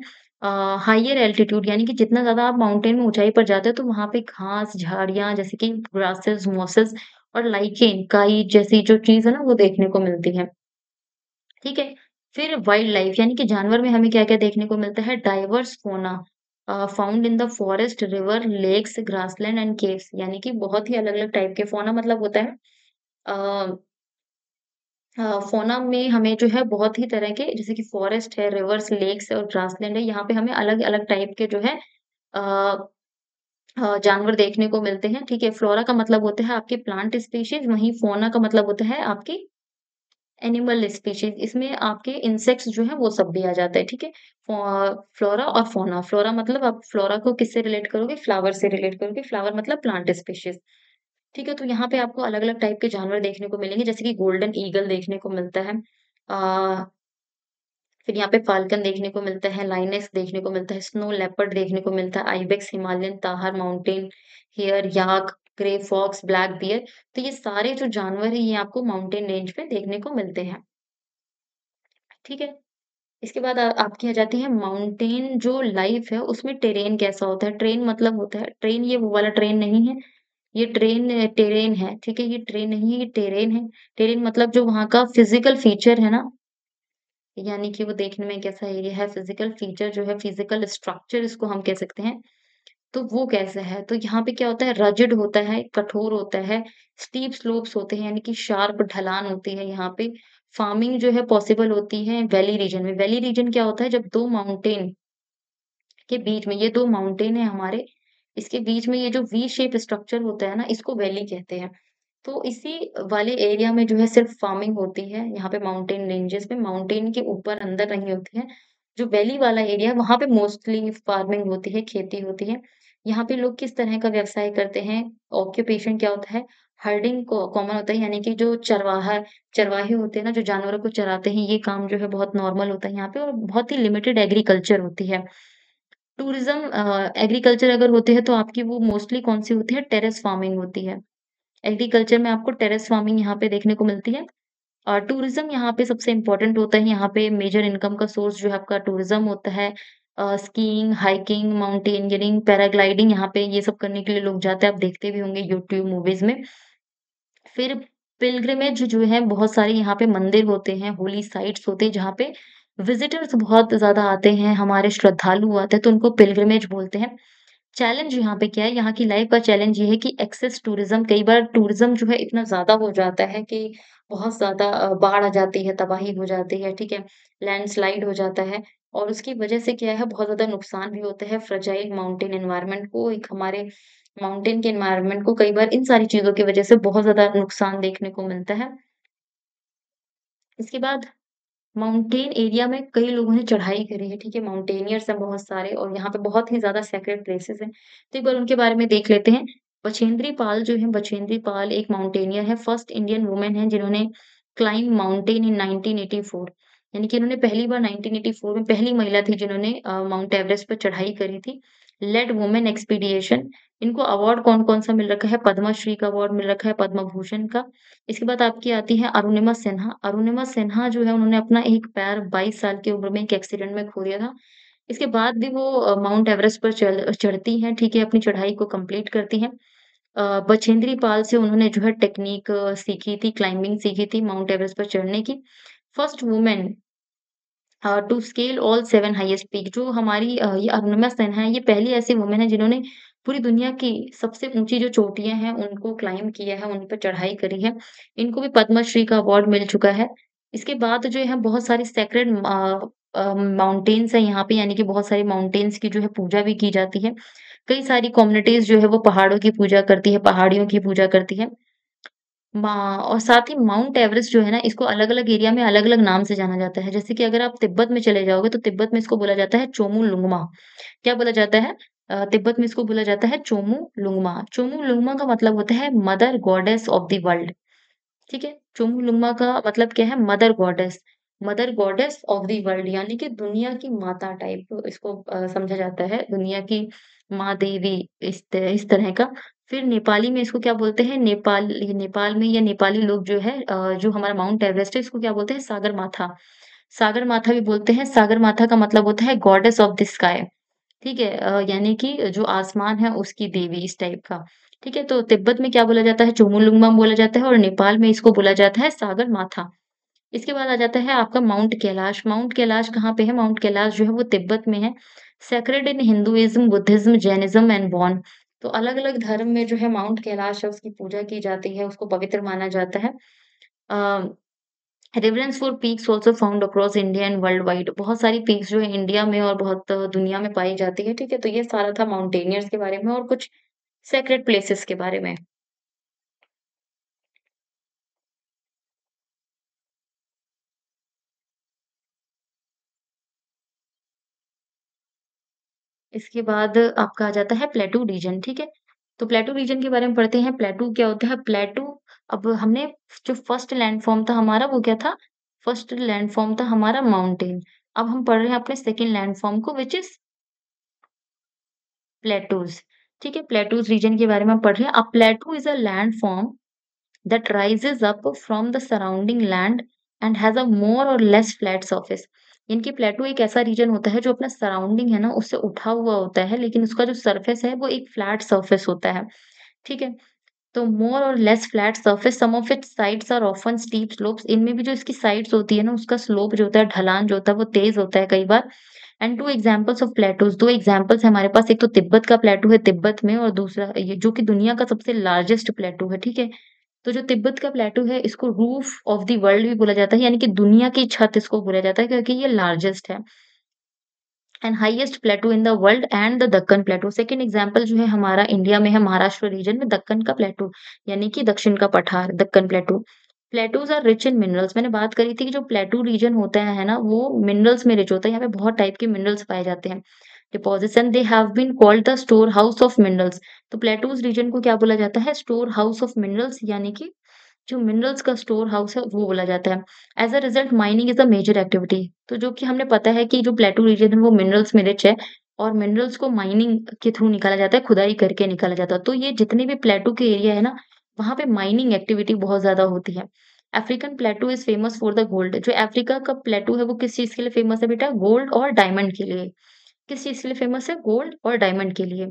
हायर एल्टीट्यूड यानी कि जितना ज़्यादा आप माउंटेन में ऊँचाई पर जाते हो, तो वहाँ पे घास, झाड़ियाँ जैसे कि ग्रासेस, मॉसेस और लाइकेन, काई जैसी जो चीज़ है ना, वो देखने को मिलती है, ठीक है? फिर वाइल्ड लाइफ यानी कि जानवर में हमें क्या-क्या देखने को मिलता है? Diverse fauna found in the forest, river, lakes, grassland and caves यानी कि बहुत ही अलग-अलग टाइप के फ़ौना मतलब होता है अ फ़ौना में हमें जो है बहुत ही तरह के जैसे कि फॉरेस्ट है, रिवर्स, लेक्स और ग्रासलैंड है, यहाँ पे हमें अलग-अलग टाइप के जो है अ जानवर देखने को मिलते हैं, ठीक है? फ्लोरा का मतलब होता है आपके प्लांट स्पीशीज़, वहीं फ़ौना का मतलब होता है आपकी एनिमल स्पीशीज़। इसमें आपके इंसेक्ट्स जो हैं वो सब भी आ जाता है, ठीक है? फ्लोरा और फ़ौना, फ्लोरा मतलब आप फ्लोरा को किससे रिलेट करोगे? फ्लावर से रिलेट करोगे, फ्लावर मतलब प्लांट स्पीशीज़। ठीक है? तो यहाँ पे आपको अलग-अलग टाइप के जानवर देखने को मिलेंगे, जैसे कि गोल्डन ईगल देखने को मिलता है। फिर यहाँ पे फाल्कन देखने को मिलता है, लाइनेक्स देखने को मिलता है, स्नो लेपर्ड देखने को मिलता है, ibex, Himalayan tahr, mountain hare, yak, grey fox, black bear. तो ये सारे जो जानवर हैं, ये आपको माउंटेन रेंज पे देखने को मिलते हैं। ठीक है? इसके बाद आपकी आ जाती है माउंटेन जो लाइफ है, उसमें टेरेन कैसा होता है? ट्रेन मतलब होता है ट्रेन ये वो वाला ट्रेन नहीं है, ये टेरेन है, ठीक है? ये ट्रेन नहीं है, ये टेरेन है। टेरेन मतलब जो वहाँ का फिज़िकल फीचर है ना, यानी कि वो देखने में कैसा एरिया है, फिज़िकल फीचर जो है, फिज़िकल स्ट्रक्चर इसको हम कह सकते हैं, तो वो कैसा है? तो यहाँ पे क्या होता है, रजिड होता है, कठोर होता है, स्टीप स्लोप्स होते हैं, यानी कि शार्प ढलान होती है यहाँ पे। फार्मिंग जो है पॉसिबल होती है वैली रीजन में। वैली रीजन क्या होता है, जब 2 माउंटेन के बीच में, ये 2 माउंटेन है हमारे, इसके बीच में ये जो वी शेप स्ट्रक्चर होता है ना, इसको वैली कहते हैं। तो इसी वाले एरिया में जो है सिर्फ फार्मिंग होती है, यहाँ पे माउंटेन रेंजेस में, माउंटेन के ऊपर अंदर नहीं होती है। जो वैली वाला एरिया है, वहाँ पे मोस्टली फार्मिंग होती है, खेती होती है। यहाँ पे लोग किस तरह का व्यवसाय करते हैं, ऑक्यूपेशन क्या होता है, हर्डिंग को कॉमन होता है, यानी कि जो चरवाहे होते हैं ना, जो जानवरों को चराते हैं, ये काम जो है बहुत नॉर्मल होता है यहाँ पे, और बहुत ही लिमिटेड एग्रीकल्चर होती है। टूरिज़्म एग्रीकल्चर अगर होती है तो आपकी वो मोस्टली कौन-सी होती है, टेरेस फार्मिंग होती है। एग्रीकल्चर में आपको टेरेस फार्मिंग यहाँ पे देखने को मिलती है। टूरिज़्म यहाँ पे सबसे इम्पोर्टेंट होता है, यहाँ पे मेजर इनकम का सोर्स जो है आपका टूरिज़्म होता है। स्कीइंग, हाइकिंग, माउंटेनियरिंग, पैराग्लाइडिंग, यहाँ पे ये सब करने के लिए लोग जाते हैं, आप देखते भी होंगे यूट्यूब मूवीज़ में। फिर पिल्ग्रिमेज जो है, बहुत सारे यहाँ पे मंदिर होते हैं, होली साइट्स होते हैं, जहाँ पे विज़िटर्स बहुत ज़्यादा आते हैं, हमारे श्रद्धालु आते हैं, तो उनको पिल्ग्रिमेज बोलते हैं। चैलेंज यहाँ पे क्या है, यहाँ की लाइफ का चैलेंज ये है कि एक्सेस टूरिज़्म, कई बार टूरिज़्म जो है इतना ज़्यादा हो जाता है कि बहुत ज़्यादा बाढ़ आ जाती है, तबाही हो जाती है, ठीक है? लैंडस्लाइड हो जाता है, और उसकी वजह से क्या है, बहुत ज़्यादा नुकसान भी होता है फ्रेजाइल माउंटेन एनवायरनमेंट को, एक हमारे माउंटेन के एनवायरनमेंट को कई बार इन सारी चीज़ों की वजह से बहुत ज़्यादा नुकसान देखने को मिलता है। इसके बाद माउंटेन एरिया में कई लोगों ने चढ़ाई करी है, ठीक है? माउंटेनियर्स हैं बहुत सारे, और यहाँ पे बहुत ही ज़्यादा सेक्रेड प्लेसेस हैं। तो एक बार उनके बारे में देख लेते हैं। बछेंद्री पाल जो है, बछेंद्री पाल एक माउंटेनियर है, फर्स्ट इंडियन वुमन है जिन्होंने क्लाइंब माउंटेन इन 1984, यानी कि इन्होंने पहली बार 1984 में पहली महिला थी जिन्होंने माउंट एवरेस्ट पर चढ़ाई करी थी। लेड वुमेन एक्सपीडिशन, इनको अवार्ड कौन-कौन सा मिल रखा है, पद्मश्री का अवार्ड मिल रखा है, पद्म भूषण का। इसके बाद आपकी आती है अरुणिमा सिन्हा। अरुणिमा सिन्हा जो है, उन्होंने अपना एक पैर 22 साल की उम्र में एक एक्सीडेंट में खो दिया था। इसके बाद भी वो माउंट एवरेस्ट पर चढ़ती हैं, ठीक है, अपनी चढ़ाई को कंप्लीट करती हैं। बछेंद्री पाल से उन्होंने जो है टेक्निक सीखी थी, क्लाइंबिंग सीखी थी माउंट एवरेस्ट पर चढ़ने की। First woman to scale all 7 highest peak, जो हमारी ये अरुणिमा सिन्हा है, ये पहली ऐसी वुमन है जिन्होंने पूरी दुनिया की सबसे ऊँची जो चोटियाँ हैं, उनको क्लाइम्ब किया है, उन पे चढ़ाई करी है। इनको भी पद्मश्री का अवार्ड मिल चुका है। इसके बाद जो है बहुत सारी सेक्रेड माउंटेन्स हैं यहाँ पे, यानी कि बहुत सारी माउंटेन्स की जो है पूजा भी की जाती है। कई सारी कम्युनिटीज़ जो है वो पहाड़ों की पूजा करती है, पहाड़ियों की पूजा करती है। मा और साथ ही माउंट एवरेस्ट जो है ना, इसको अलग-अलग एरिया में अलग-अलग नाम से जाना जाता है। जैसे कि अगर आप तिब्बत में चले जाओगे, तो तिब्बत में इसको बोला जाता है चोमुलुंगमा। क्या बोला जाता है? तिब्बत में इसको बोला जाता है चोमुलुंगमा। चोमुलुंगमा का मतलब होता है mother goddess of the world. ठीक है? चोमुलुंगमा का मतलब क्या है? Mother goddess of the world, यानी कि दुनिया की माता टाइप इसको समझा जाता है, दुनिया की माँ देवी, इस तरह का। फिर नेपाली में इसको क्या बोलते हैं? नेपाल में या नेपाली लोग जो है जो हमारा माउंट एवरेस्ट है, इसको क्या बोलते हैं? सागरमाथा। सागरमाथा भी बोलते हैं। सागरमाथा का मतलब होता है गॉडेस ऑफ द स्काई। ठीक है? यानी कि जो आसमान है उसकी देवी, इस टाइप का। ठीक है? तो तिब्बत में क्या बोला जाता है? चोमुलुंगमा बोला जाता है, और नेपाल में इसको बोला जाता है सागरमाथा। इसके बाद आ जाता है आपका माउंट कैलाश। माउंट कैलाश कहाँ पे है? माउंट कैलाश जो है वो तिब्बत में है। Sacred in Hinduism, Buddhism, Jainism and Bon. तो अलग-अलग धर्म में जो है माउंट कैलाश है उसकी पूजा की जाती है, उसको पवित्र माना जाता है। Uh, reverence for peaks also found across India and world wide. बहुत सारी पीक्स जो है इंडिया में और बहुत दुनिया में पाई जाती है, ठीक है? तो ये सारा था माउंटेनियर्स के बारे में और कुछ सेक्रेड प्लेसेस के बारे में। इसके बाद आपका आ जाता है प्लेटू रीजन, ठीक है? तो प्लेटू रीजन के बारे में पढ़ते हैं। प्लेटू क्या होता है? प्लेटू अब हमने जो फर्स्ट लैंड फॉर्म था हमारा वो क्या था? फर्स्ट लैंड फॉर्म था हमारा माउंटेन। अब हम पढ़ रहे हैं अपने सेकंड लैंड फॉर्म को व्हिच इज़ प्लेटूज़। ठीक है? प्लेटूज़ रीजन के बारे में हम पढ़ रहे हैं। A plateau is a land form that rises up from the surrounding land and has a more or less flat surface। यानी कि प्लेटू एक ऐसा रीजन होता है जो अपना सराउंडिंग है ना उससे उठा हुआ होता है, लेकिन उसका जो सरफेस है वो एक फ्लैट सरफेस होता है। ठीक है? तो मोर और less flat surface, some of its sides are often steep slopes. इनमें भी जो इसकी साइड्स होती है ना उसका स्लोप जो होता है, ढलान जो होता है वो तेज होता है कई बार। And two examples of plateaus, दो एग्जांपल्स है हमारे पास। एक तो तिब्बत का प्लेटू है तिब्बत में, और दूसरा ये जो कि दुनिया का सबसे लार्जेस्ट प्लेटू है। ठीक है? तो जो तिब्बत का प्लेटू है इसको रूफ ऑफ द वर्ल्ड भी बोला जाता है, यानी कि दुनिया की छत इसको बोला जाता है क्योंकि ये लार्जेस्ट है। And highest प्लेटू in the world and the Deccan प्लेटू। Second example जो है हमारा इंडिया में है, महाराष्ट्र रीजन में दक्कन का प्लेटू, यानी कि दक्षिण का पठार, Deccan plateau. Plateaus are rich in minerals. मैंने बात करी थी कि जो प्लेटू रीजन होता है ना वो मिनरल्स में रिच होता है। यहाँ पे बहुत टाइप के मिनरल्स पाए जाते हैं। Deposits and they have been called the store house of minerals. तो प्लेटूज रीजन को क्या बोला जाता है? स्टोर हाउस ऑफ मिनरल्स, यानी कि जो मिनरल्स का स्टोर हाउस है वो बोला जाता है। As a result mining is a major activity. तो जो कि हमने पता है कि जो प्लेटू रीजन है वो मिनरल्स में रिच है, और मिनरल्स को माइनिंग के थ्रू निकाला जाता है, खुदाई करके निकाला जाता है। तो ये जितने भी प्लेटू के एरिया है ना, वहाँ पे माइनिंग एक्टिविटी बहुत ज़्यादा होती है। African प्लेटू is famous for the gold. जो अफ्रीका का प्लेटू है वो किस चीज़ के लिए फेमस है बेटा? गोल्ड और डायमंड के लिए। किस चीज़ के लिए फेमस है? गोल्ड और डायमंड के लिए।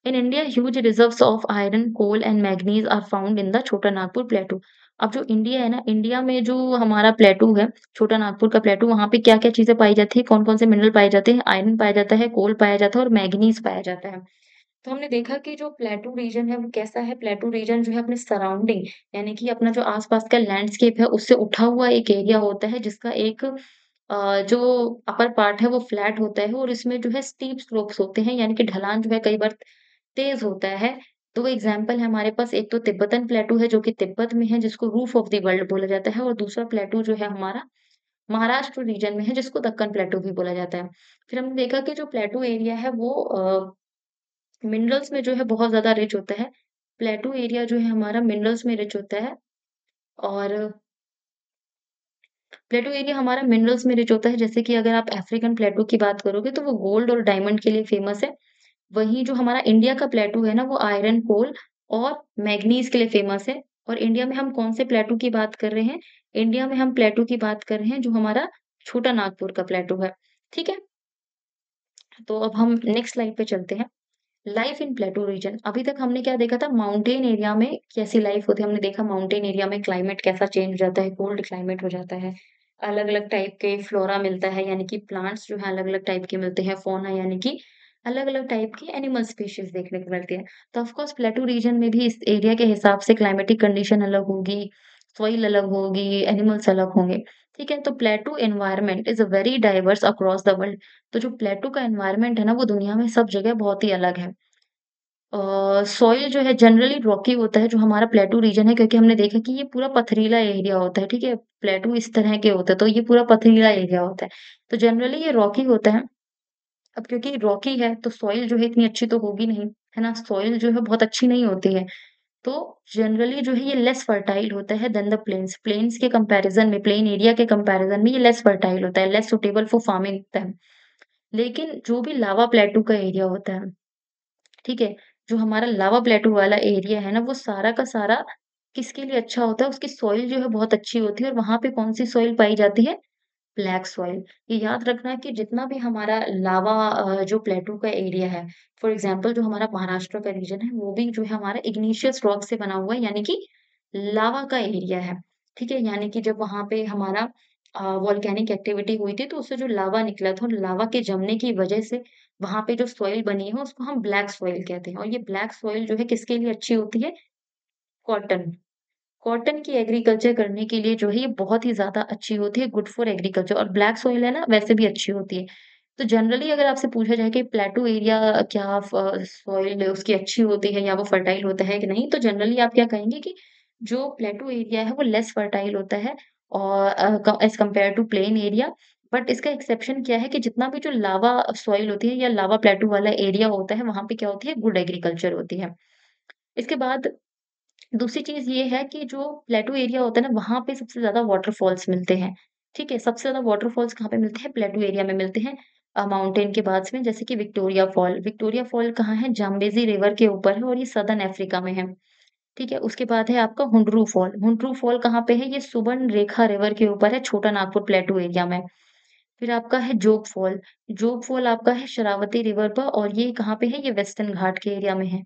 In India, huge reserves of iron, coal and manganese are found in the छोटा नागपुर प्लेटू। अब जो इंडिया है ना, इंडिया में जो हमारा प्लेटू है, छोटा नागपुर का प्लेटू, वहाँ पे क्या-क्या चीज़ें पाई जाती है? कौन-कौन से मिनरल पाए जाते हैं? आयरन पाया जाता है, कोल पाया जाता है और मैंगनीज़ पाया जाता है। तो हमने देखा कि जो प्लेटू रीजन है वो कैसा है? प्लेटू रीजन जो है अपने सराउंडिंग, यानी कि अपना जो आस-पास का लैंडस्केप है उससे उठा हुआ एक एरिया होता है, जिसका एक जो अपर पार्ट है वो फ्लैट होता है, और इसमें जो है स्टीप स्लोप्स होते हैं, यानी कि ढलान जो है कई बार तेज़ होता है। 2 एग्ज़ाम्पल है हमारे पास, एक तो तिब्बतन प्लेटू है जो कि तिब्बत में है, जिसको रूफ ऑफ द वर्ल्ड बोला जाता है, और दूसरा प्लेटू जो है हमारा महाराष्ट्र रीजन में है, जिसको दक्कन प्लेटू भी बोला जाता है। फिर हमने देखा कि जो प्लेटू एरिया है वो मिनरल्स में जो है बहुत ज़्यादा रिच होता है। प्लेटू एरिया जो है हमारा मिनरल्स में रिच होता है, और प्लेटू एरिया हमारा मिनरल्स में रिच होता है। जैसे कि अगर आप अफ्रीकन प्लेटू की बात करोगे तो वो गोल्ड और डायमंड के लिए फ़ेमस है। वहीं जो हमारा इंडिया का प्लेटू है ना वो आयरन, कोल और मैंगनीज़ के लिए फ़ेमस है। और इंडिया में हम कौन से प्लेटू की बात कर रहे हैं? इंडिया में हम प्लेटू की बात कर रहे हैं जो हमारा छोटा नागपुर का प्लेटू है। ठीक है? तो अब हम नेक्स्ट स्लाइड पे चलते हैं। Life in plateau region. अभी तक हमने क्या देखा था? माउंटेन एरिया में कैसी लाइफ होती है, हमने देखा माउंटेन एरिया में क्लाइमेट कैसा चेंज हो जाता है, कोल्ड क्लाइमेट हो जाता है। अलग-अलग टाइप के फ्लोरा मिलता है, यानी कि प्लांट्स जो हैं अलग-अलग टाइप के मिलते हैं, फ़ौना यानी कि अलग-अलग टाइप की एनिमल स्पीशीज़ देखने को मिलती है। तो ऑफ कोर्स प्लेटू रीजन में भी इस एरिया के हिसाब से क्लाइमेटिक कंडीशन अलग होगी, सॉइल अलग होगी, एनिमल्स अलग होंगे। ठीक है? तो प्लेटू environment is very diverse across the world. तो जो प्लेटू का एनवायरनमेंट है ना वो दुनिया में सब जगह बहुत ही अलग है। सॉइल जो है जनरली रॉकी होता है जो हमारा प्लेटू रीजन है, क्योंकि हमने देखा कि ये पूरा पथरीला एरिया होता है, ठीक है? प्लेटू इस तरह के होते हैं, तो ये पूरा पथरीला एरिया होता है। तो जनरली ये रॉकी होता है। अब क्योंकि रॉकी है तो सॉइल जो है इतनी अच्छी तो होगी नहीं, है ना? सॉइल जो है बहुत अच्छी नहीं होती है। तो जनरली जो है ये लेस फर्टाइल होता है देन द प्लेन्स। प्लेन्स के कंपैरिज़न में, प्लेन एरिया के कंपैरिज़न में ये लेस फर्टाइल होता है, लेस सूटेबल फॉर फार्मिंग होता है। लेकिन जो भी लावा प्लेटू का एरिया होता है, ठीक है? जो हमारा लावा प्लेटू वाला एरिया है ना, वो सारा का सारा किसके लिए अच्छा होता है? उसकी सॉइल जो है बहुत अच्छी होती है, और वहाँ पे कौन-सी सॉइल पाई जाती है? Black soil. ये याद रखना कि जितना भी हमारा लावा जो प्लेटू का एरिया है, फॉर एग्ज़ाम्पल जो हमारा महाराष्ट्र का रीजन है, वो भी जो है हमारा इग्निशियस रॉक से बना हुआ है, यानी कि लावा का एरिया है। ठीक है? यानी कि जब वहाँ पे हमारा वोल्केनिक एक्टिविटी हुई थी, तो उससे जो लावा निकला था, लावा के जमने की वजह से वहाँ पे जो सॉइल बनी है, उसको हम ब्लैक सॉइल कहते हैं। और ये ब्लैक सॉइल जो है किसके लिए अच्छी होती है? कॉटन। कॉटन की एग्रीकल्चर करने के लिए जो है ये बहुत ही ज़्यादा अच्छी होती है, गुड फॉर एग्रीकल्चर। और ब्लैक सॉइल है ना, वैसे भी अच्छी होती है। तो जनरली अगर आपसे पूछा जाए कि प्लेटू एरिया क्या सॉइल उसकी अच्छी होती है या वो फर्टाइल होता है कि नहीं, तो जनरली आप क्या कहेंगे कि जो प्लेटू एरिया है वो लेस फर्टाइल होता है, और as compare to plain area. But इसका एक्सेप्शन क्या है कि जितना भी जो लावा सॉइल होती है या लावा प्लेटू वाला एरिया होता है, वहाँ पे क्या होती है? गुड एग्रीकल्चर होती है। इसके बाद दूसरी चीज़ ये है कि जो प्लेटू एरिया होता है ना, वहाँ पे सबसे ज़्यादा वाटरफॉल्स मिलते हैं, ठीक है? सबसे ज़्यादा वाटरफॉल्स कहाँ पे मिलते हैं? प्लेटू एरिया में मिलते हैं माउंटेन के पास में, जैसे कि विक्टोरिया फॉल। विक्टोरिया फॉल कहाँ है? जाम्बेज़ी रिवर के ऊपर है और ये सदर्न अफ्रीका में है, ठीक है? उसके बाद है आपका हुंडरू फॉल। हुंडरू फॉल कहाँ पे है? ये सुबर्णरेखा रिवर के ऊपर है, छोटा नागपुर प्लेटू एरिया में। फिर आपका है जोग फॉल। जोग फॉल आपका है शरावती रिवर पर और ये कहाँ पे है? ये वेस्टर्न घाट के एरिया में है।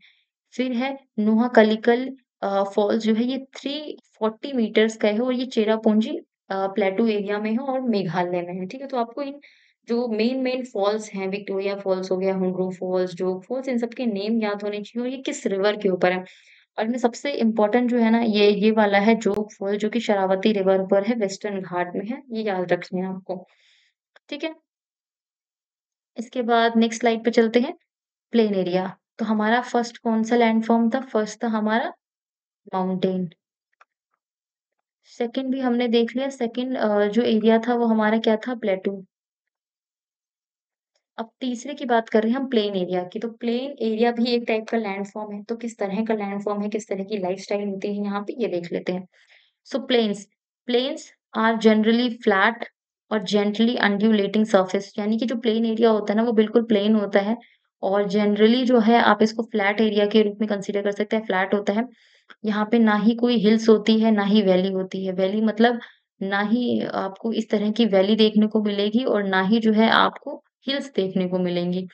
फिर है नोहाकलिकल फॉल्स जो है ये 340 मीटर्स का है और ये चेरापूंजी प्लेटू एरिया में है और मेघालय में है, ठीक है? तो आपको इन जो मेन फॉल्स हैं, विक्टोरिया फॉल्स हो गया, हुंडरू फॉल्स, जोग फॉल्स, इन सब के नेम याद होने चाहिए और ये किस रिवर के ऊपर है। और इनमें सबसे इम्पोर्टेंट जो है ना, ये वाला है जोग फॉल जो कि शरावती रिवर पर है, वेस्टर्न घाट में है, ये याद रखना है आपको, ठीक है? इसके बाद नेक्स्ट स्लाइड पे चलते हैं, प्लेन एरिया। तो हमारा फर्स्ट कौन-सा लैंड फॉर्म था? फर्स्ट था हमारा माउंटेन। सेकंड भी हमने देख लिया, सेकंड जो एरिया था वो हमारा क्या था? प्लेटू। अब तीसरे की बात कर रहे हैं हम प्लेन एरिया की, तो प्लेन एरिया भी एक टाइप का लैंड फॉर्म है, तो किस तरह का लैंड फॉर्म है, किस तरह की लाइफ़स्टाइल होती है यहाँ पे, ये देख लेते हैं। सो प्लेन्स आर जनरली फ्लैट और जेंटली अंड्यूलेटिंग सरफेस, यानी कि जो प्लेन एरिया होता है ना, वो बिल्कुल प्लेन होता है और जनरली जो है आप इसको फ्लैट एरिया के रूप में कंसीडर कर सकते हैं, फ्लैट होता है। यहाँ पे ना ही कोई हिल्स होती है, ना ही वैली होती है। वैली मतलब ना ही आपको इस तरह की वैली देखने को मिलेगी और ना ही जो है आपको हिल्स देखने को मिलेंगी।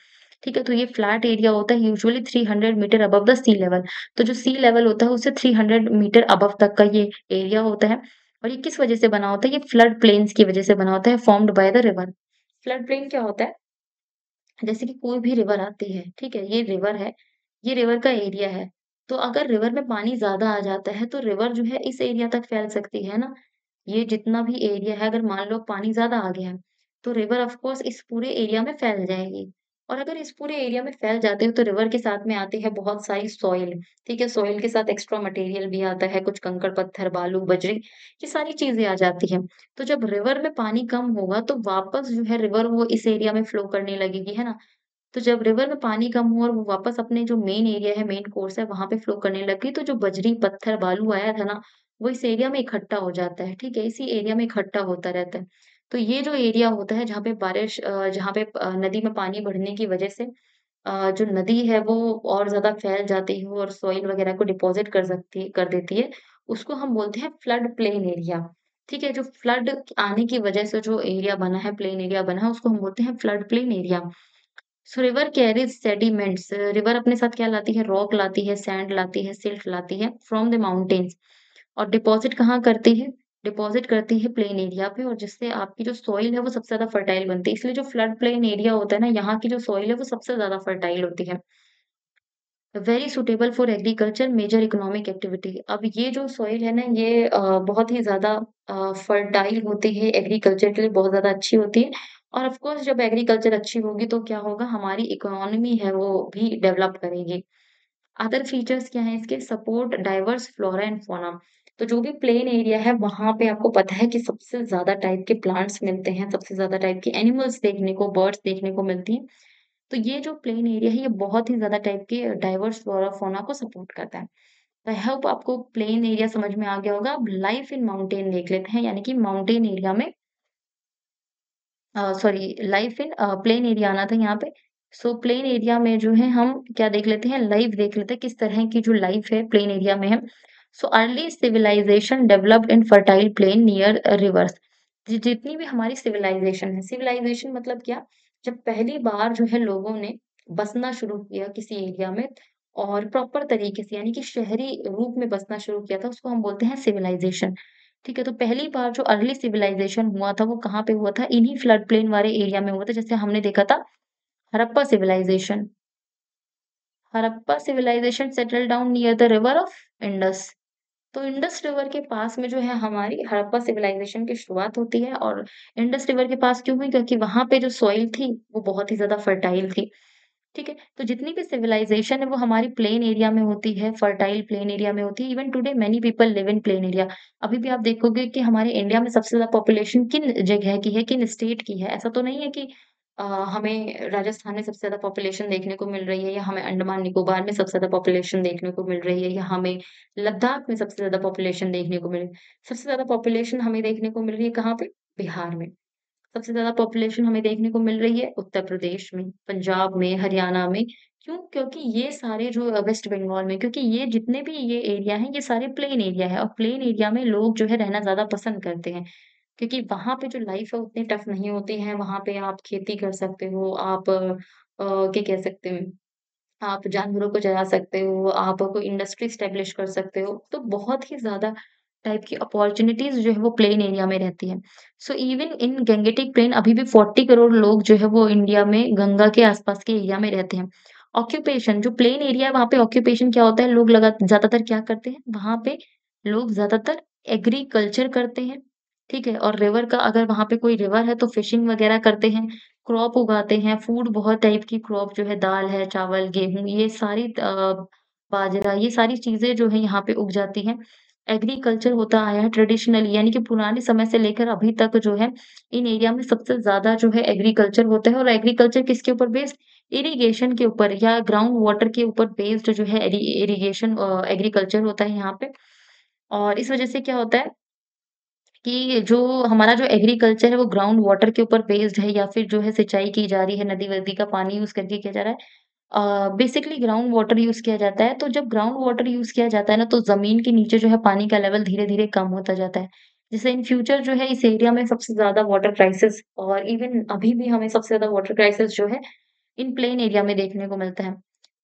ठीक है? तो ये फ्लैट एरिया होता है usually 300 metre above the sea level. तो जो सी लेवल होता है उससे 300 मीटर अबव तक का ये एरिया होता है और ये किस वजह से बना होता है? ये फ्लड प्लेन्स की वजह से बना होता है, formed by the river. Flood plain क्या होता है? जैसे कि कोई भी रिवर आती है, ठीक है? ये रिवर है, ये रिवर का एरिया है। तो अगर रिवर में पानी ज़्यादा आ जाता है, तो रिवर जो है इस एरिया तक फैल सकती है ना? ये जितना भी एरिया है, अगर मान लो पानी ज़्यादा आ गया है, तो रिवर ऑफ़ कोर्स इस पूरे एरिया में फैल जाएगी। और अगर इस पूरे एरिया में फैल जाते हो, तो रिवर के साथ में आती है बहुत सारी सॉइल, ठीक है? सॉइल के साथ एक्स्ट्रा मटेरियल भी आता है, कुछ कंकड़-पत्थर, बालू, बजरी, ये सारी चीज़ें आ जाती हैं। तो जब रिवर में पानी कम होगा, तो वापस जो है रिवर वो इस एरिया में फ्लो करने लगेगी, है ना? तो जब रिवर में पानी कम हुआ और वो वापस अपने जो मेन एरिया है, मेन कोर्स है, वहाँ पे फ्लो करने लगी, तो जो बजरी, पत्थर, बालू आया था ना, वो इस एरिया में इकट्ठा हो जाता है, ठीक है? इसी एरिया में इकट्ठा होता रहता है। तो ये जो एरिया होता है जहाँ पे बारिश जहाँ पे नदी में पानी बढ़ने की वजह से जो नदी है वो और ज़्यादा फैल जाती है और सॉइल वगैरह को डिपॉज़िट कर देती है, उसको हम बोलते हैं फ्लड प्लेन एरिया, ठीक है? जो फ्लड आने की वजह से जो एरिया बना है, प्लेन एरिया बना है, उसको हम बोलते हैं फ्लड प्लेन एरिया। सो रिवर कैरीज सेडिमेंट्स, रिवर अपने साथ क्या लाती है? रॉक लाती है, सैंड लाती है, सिल्ट लाती है फ्रॉम द माउंटेन्स और डिपॉजिट कहाँ करती है? डिपॉजिट करती है प्लेन एरिया पे और जिससे आपकी जो सॉइल है वो सबसे ज़्यादा फर्टाइल बनती है। इसलिए जो फ्लड प्लेन एरिया होता है ना, यहाँ की जो सॉइल है वो सबसे ज़्यादा फर्टाइल होती है। Very suitable for agriculture major economic activity. अब ये जो सॉइल है ना, ये बहुत ही ज़्यादा फर्टाइल होती है, एग्रीकल्चर के लिए बहुत ज़्यादा अच्छी होती है और ऑफ कोर्स जब एग्रीकल्चर अच्छी होगी तो क्या होगा? हमारी इकोनॉमी है वो भी डेवलप करेगी। अदर फीचर्स क्या हैं इसके? Support diverse flora and fauna. तो जो भी प्लेन एरिया है वहाँ पे आपको पता है कि सबसे ज़्यादा टाइप के प्लांट्स मिलते हैं, सबसे ज़्यादा टाइप के एनिमल्स देखने को, बर्ड्स देखने को मिलती हैं। तो ये जो प्लेन एरिया है ये बहुत ही ज़्यादा टाइप के डाइवर्स फ्लोरा फौना को सपोर्ट करता है। आई होप आपको प्लेन एरिया समझ में आ गया होगा। अब लाइफ इन माउंटेन देख लेते हैं, यानी कि माउंटेन एरिया में sorry, life in plain area आना था यहाँ पे। सो प्लेन एरिया में जो है हम क्या देख लेते हैं, लाइफ देख लेते हैं, किस तरह की जो लाइफ है प्लेन एरिया में है। So early civilisation developed in fertile plain near rivers. जितनी भी हमारी सिविलाइजेशन है, सिविलाइजेशन मतलब क्या? जब पहली बार जो है लोगों ने बसना शुरू किया किसी एरिया में और प्रॉपर तरीके से, यानी कि शहरी रूप में बसना शुरू किया था, उसको हम बोलते हैं सिविलाइजेशन। ठीक है, तो पहली बार जो अर्ली सिविलाइज़ेशन हुआ था, वो कहाँ पे हुआ था? इन्हीं फ्लड प्लेन वाले एरिया में हुआ था, जैसे हमने देखा था Harappa civilisation. Harappa civilisation settled down near the river of Indus. तो इंडस रिवर के पास में जो है हमारी हड़प्पा सिविलाइज़ेशन की शुरुआत होती है और इंडस रिवर के पास क्यों हुई? क्योंकि वहाँ पे जो सॉइल थी, वो बहुत ही ज़्यादा फर्टाइल थी। ठीक है? तो जितनी भी सिविलाइज़ेशन है वो हमारी प्लेन एरिया में होती है, फर्टाइल प्लेन एरिया में होती है। Even today many people live in plain area. अभी भी आप देखोगे कि हमारे इंडिया में सबसे ज़्यादा पॉपुलेशन किन जगह की है, किन स्टेट की है। ऐसा तो नहीं है कि अ, हमें राजस्थान में सबसे ज़्यादा पॉपुलेशन देखने को मिल रही है या हमें अंडमान निकोबार में सबसे ज़्यादा पॉपुलेशन देखने को मिल रही है या हमें लद्दाख में सबसे ज़्यादा पॉपुलेशन देखने को मिल रही है। सबसे ज़्यादा पॉपुलेशन हमें देखने को मिल रही है कहाँ पे? बिहार में। सबसे ज़्यादा पॉपुलेशन हमें देखने को मिल रही है उत्तर प्रदेश में, पंजाब में, हरियाणा में। क्यों? क्योंकि ये सारे जो वेस्ट बंगाल में क्योंकि ये जितने भी ये एरिया हैं, ये सारे प्लेन एरिया है और प्लेन एरिया में लोग जो है रहना ज़्यादा पसंद करते हैं। क्योंकि वहाँ पे जो लाइफ़ है उतनी टफ नहीं होती है, वहाँ पे आप खेती कर सकते हो, आप क्या कह सकते हैं, आप जानवरों को चरा सकते हो, आप कोई इंडस्ट्री एस्टेब्लिश कर सकते हो, तो बहुत ही ज़्यादा टाइप की अपॉर्च्युनिटीज़ जो है वो प्लेन एरिया में रहती हैं। So even in Gangetic plain अभी भी 40 करोड़ लोग जो है वो इंडिया में गंगा के आस-पास के एरिया में रहते हैं। ऑक्यूपेशन जो प्लेन एरिया है वहाँ पे ऑक्यूपेशन क्या होता है, लोग ज़्यादातर क्या करते हैं, वहाँ पे लोग ज़्यादातर एग्रीकल्चर करते हैं, ठीक है? और रिवर का अगर वहाँ पे कोई रिवर है तो फिशिंग वगैरह करते हैं, क्रॉप उगाते हैं, फूड बहुत टाइप की क्रॉप जो है दाल है, चावल, गेहूँ ये सारी बाजरा ये सारी चीज़ें जो है यहाँ पे उग जाती हैं। एग्रीकल्चर होता आया है ट्रेडिशनली यानी कि पुराने समय से लेकर अभी तक जो है इन एरिया में सबसे ज़्यादा जो है एग्रीकल्चर होता है और एग्रीकल्चर किसके ऊपर बेस्ड? इरिगेशन के ऊपर या ग्राउंड वाटर के ऊपर बेस्ड जो है इरिगेशन एग्रीकल्चर होता है यहाँ पे। और इस वज़ह से क्या होता है कि जो हमारा जो एग्रीकल्चर है वो ग्राउंड वाटर के ऊपर बेस्ड है या फिर जो है सिंचाई की जा रही है, नदी-वदी का पानी यूज़ करके किया जा रहा है। बेसिकली ग्राउंड वाटर यूज़ किया जाता है, तो जब ग्राउंड वाटर यूज़ किया जाता है ना, तो ज़मीन के नीचे जो है पानी का लेवल धीरे-धीरे कम होता जाता है। जिससे इन फ्यूचर जो है इस एरिया में सबसे ज़्यादा वाटर क्राइसिस और इवन अभी भी हमें सबसे ज़्यादा वाटर क्राइसिस जो है इन प्लेन एरिया में देखने को मिलता है।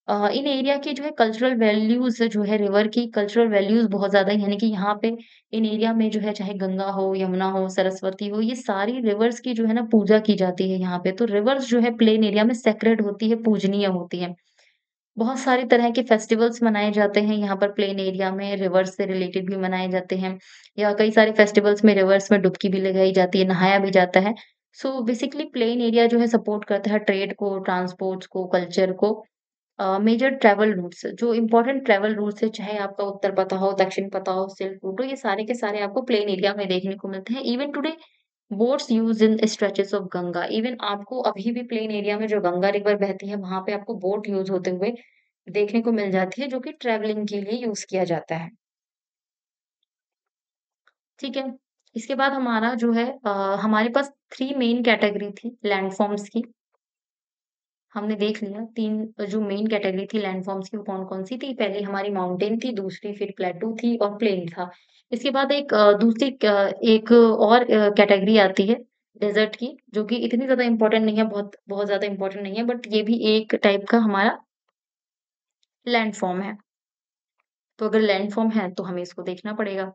इन एरिया की जो है कल्चरल वैल्यूज़ जो है रिवर की कल्चरल वैल्यूज़ बहुत ज़्यादा है, यानी कि यहाँ पे इन एरिया में जो है चाहे गंगा हो, यमुना हो, सरस्वती हो, ये सारी रिवर्स की जो है ना पूजा की जाती है यहाँ पे। तो रिवर्स जो है प्लेन एरिया में सेक्रेड होती है, पूजनीय होती है। बहुत सारे तरह के फेस्टिवल्स मनाए जाते हैं यहाँ पर प्लेन एरिया में, रिवर्स से रिलेटेड भी मनाए जाते हैं या कई सारे फेस्टिवल्स में रिवर्स में डुबकी भी लगाई जाती है, नहाया भी जाता है। सो बेसिकली प्लेन एरिया जो है सपोर्ट करता है ट्रेड को, ट्रांसपोर्ट्स को, कल्चर को। मेजर ट्रैवल रूट्स जो इम्पोर्टेंट ट्रैवल रूट्स है, चाहे आपका उत्तर पता हो, दक्षिण पता हो, सिल्क रूट हो, ये सारे के सारे आपको प्लेन एरिया में देखने को मिलते हैं। Even today boats used in stretches of Ganga. Even आपको अभी भी प्लेन एरिया में जो गंगा रिवर बहती है, वहाँ पे आपको बोट यूज़ होते हुए देखने को मिल जाती है, जो कि ट्रैवलिंग के लिए यूज़ किया जाता है। ठीक है? इसके बाद हमारा जो है हमारे पास 3 मेन कैटेगरी थी लैंडफ़ॉर्म्स की। हमने देख लिया 3 जो मेन कैटेगरी थी लैंडफ़ॉर्म्स की वो कौन-कौन सी थी। पहली हमारी माउंटेन थी, दूसरी फिर प्लेट्यू थी और प्लेन था। इसके बाद एक और कैटेगरी आती है डेज़र्ट की, जो कि इतनी ज़्यादा इम्पोर्टेंट नहीं है, बहुत बहुत ज़्यादा इम्पोर्टेंट नहीं है, बट ये भी एक टाइप का हमारा लैंडफ़ॉर्म है। तो अगर लैंडफ़ॉर्म है, तो हमें इसको देखना पड़ेगा।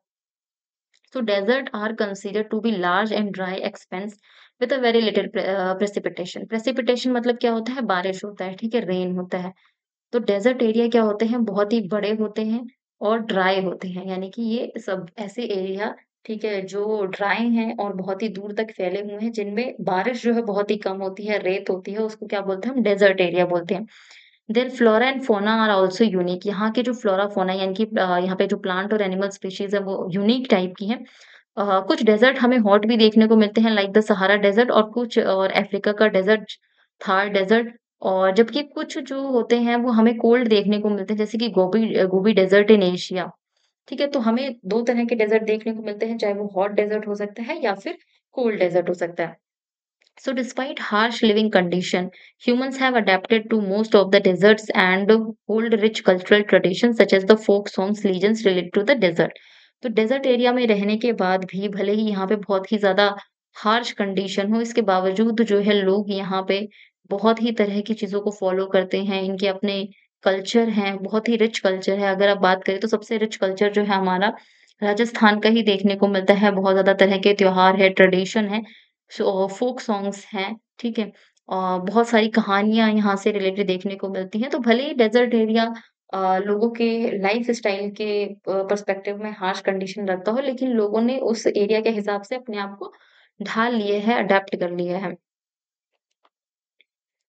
So desert are considered to be large and dry expanse with a very little precipitation. Precipitation मतलब क्या होता है? बारिश होता है, ठीक है? रेन होता है। तो डेज़र्ट एरिया क्या होते हैं? बहुत ही बड़े होते हैं और ड्राई होते हैं। यानी कि ये सब ऐसे एरिया ठीक है, जो ड्राई हैं और बहुत ही दूर तक फैले हुए हैं, जिनमें बारिश जो है बहुत ही कम होती है, रेत होती है, उसको क्या बोलते हैं हम? डेज़र्ट एरिया बोलते हैं। Their flora and fauna are also unique. यहाँ के जो फ्लोरा फौना यानी कि यहाँ पे जो प्लांट और एनिमल स्पीशीज़ है, वो यूनिक टाइप की हैं। कुछ डेज़र्ट हमें हॉट भी देखने को मिलते हैं लाइक द सहारा डेज़र्ट और कुछ और अफ्रीका का डेज़र्ट, थार डेज़र्ट और जबकि कुछ जो होते हैं वो हमें कोल्ड देखने को मिलते हैं जैसे कि गोबी डेज़र्ट इन एशिया, ठीक है? तो हमें 2 तरह के डेज़र्ट देखने को मिलते हैं, चाहे वो हॉट डेज़र्ट हो सकता है या फिर कोल्ड डेज़र्ट हो सकता है। So despite harsh living condition, humans have adapted to most of the deserts and hold rich cultural traditions such as the folk songs, legends related to the desert. तो डेज़र्ट एरिया में रहने के बाद भी भले ही यहाँ पे बहुत ही ज़्यादा हार्श कंडीशन हो, इसके बावजूद जो है लोग यहाँ पे बहुत ही तरह की चीज़ों को फ़ॉलो करते हैं। इनके अपने कल्चर हैं, बहुत ही रिच कल्चर है। अगर आप बात करें तो सबसे रिच कल्चर जो है हमारा राजस्थान का ही देखने को मिलता है। बहुत ज़्यादा तरह के त्योहार है, ट्रेडिशन है। फ़ोक सॉन्ग्स हैं, ठीक है? बहुत सारी कहानियाँ यहाँ से रिलेटेड देखने को मिलती हैं, तो भले ही डेज़र्ट एरिया लोगों के लाइफ़स्टाइल के पर्सपेक्टिव में हार्श कंडीशन रखता हो, लेकिन लोगों ने उस एरिया के हिसाब से अपने आप को ढाल लिए है, अडैप्ट कर लिया है।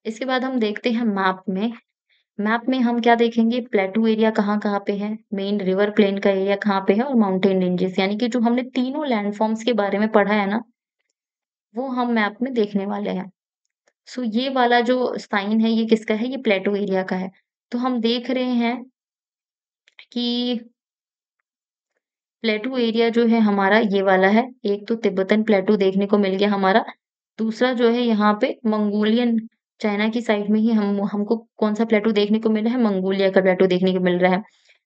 इसके बाद हम देखते हैं मैप में। मैप में हम क्या देखेंगे प्लेटू एरिया कहाँ-कहाँ पे है, मेन रिवर प्लेन का एरिया कहाँ पे है और माउंटेन रेंजेस यानी कि जो हमने तीनों लैंडफ़ॉर्म्स के बारे में पढ़ा है ना, वो हम मैप में देखने वाले हैं। सो ये वाला जो साइन है ये किसका है? ये प्लेटो एरिया का है। तो हम देख रहे हैं कि प्लेटू एरिया जो है हमारा ये वाला है। एक तो तिब्बतन प्लेटू देखने को मिल गया हमारा। दूसरा जो है यहाँ पे मंगोलियन चाइना की साइड में ही हमको कौन-सा प्लेटू देखने को मिल रहा है? मंगोलिया का प्लेटू देखने को मिल रहा है।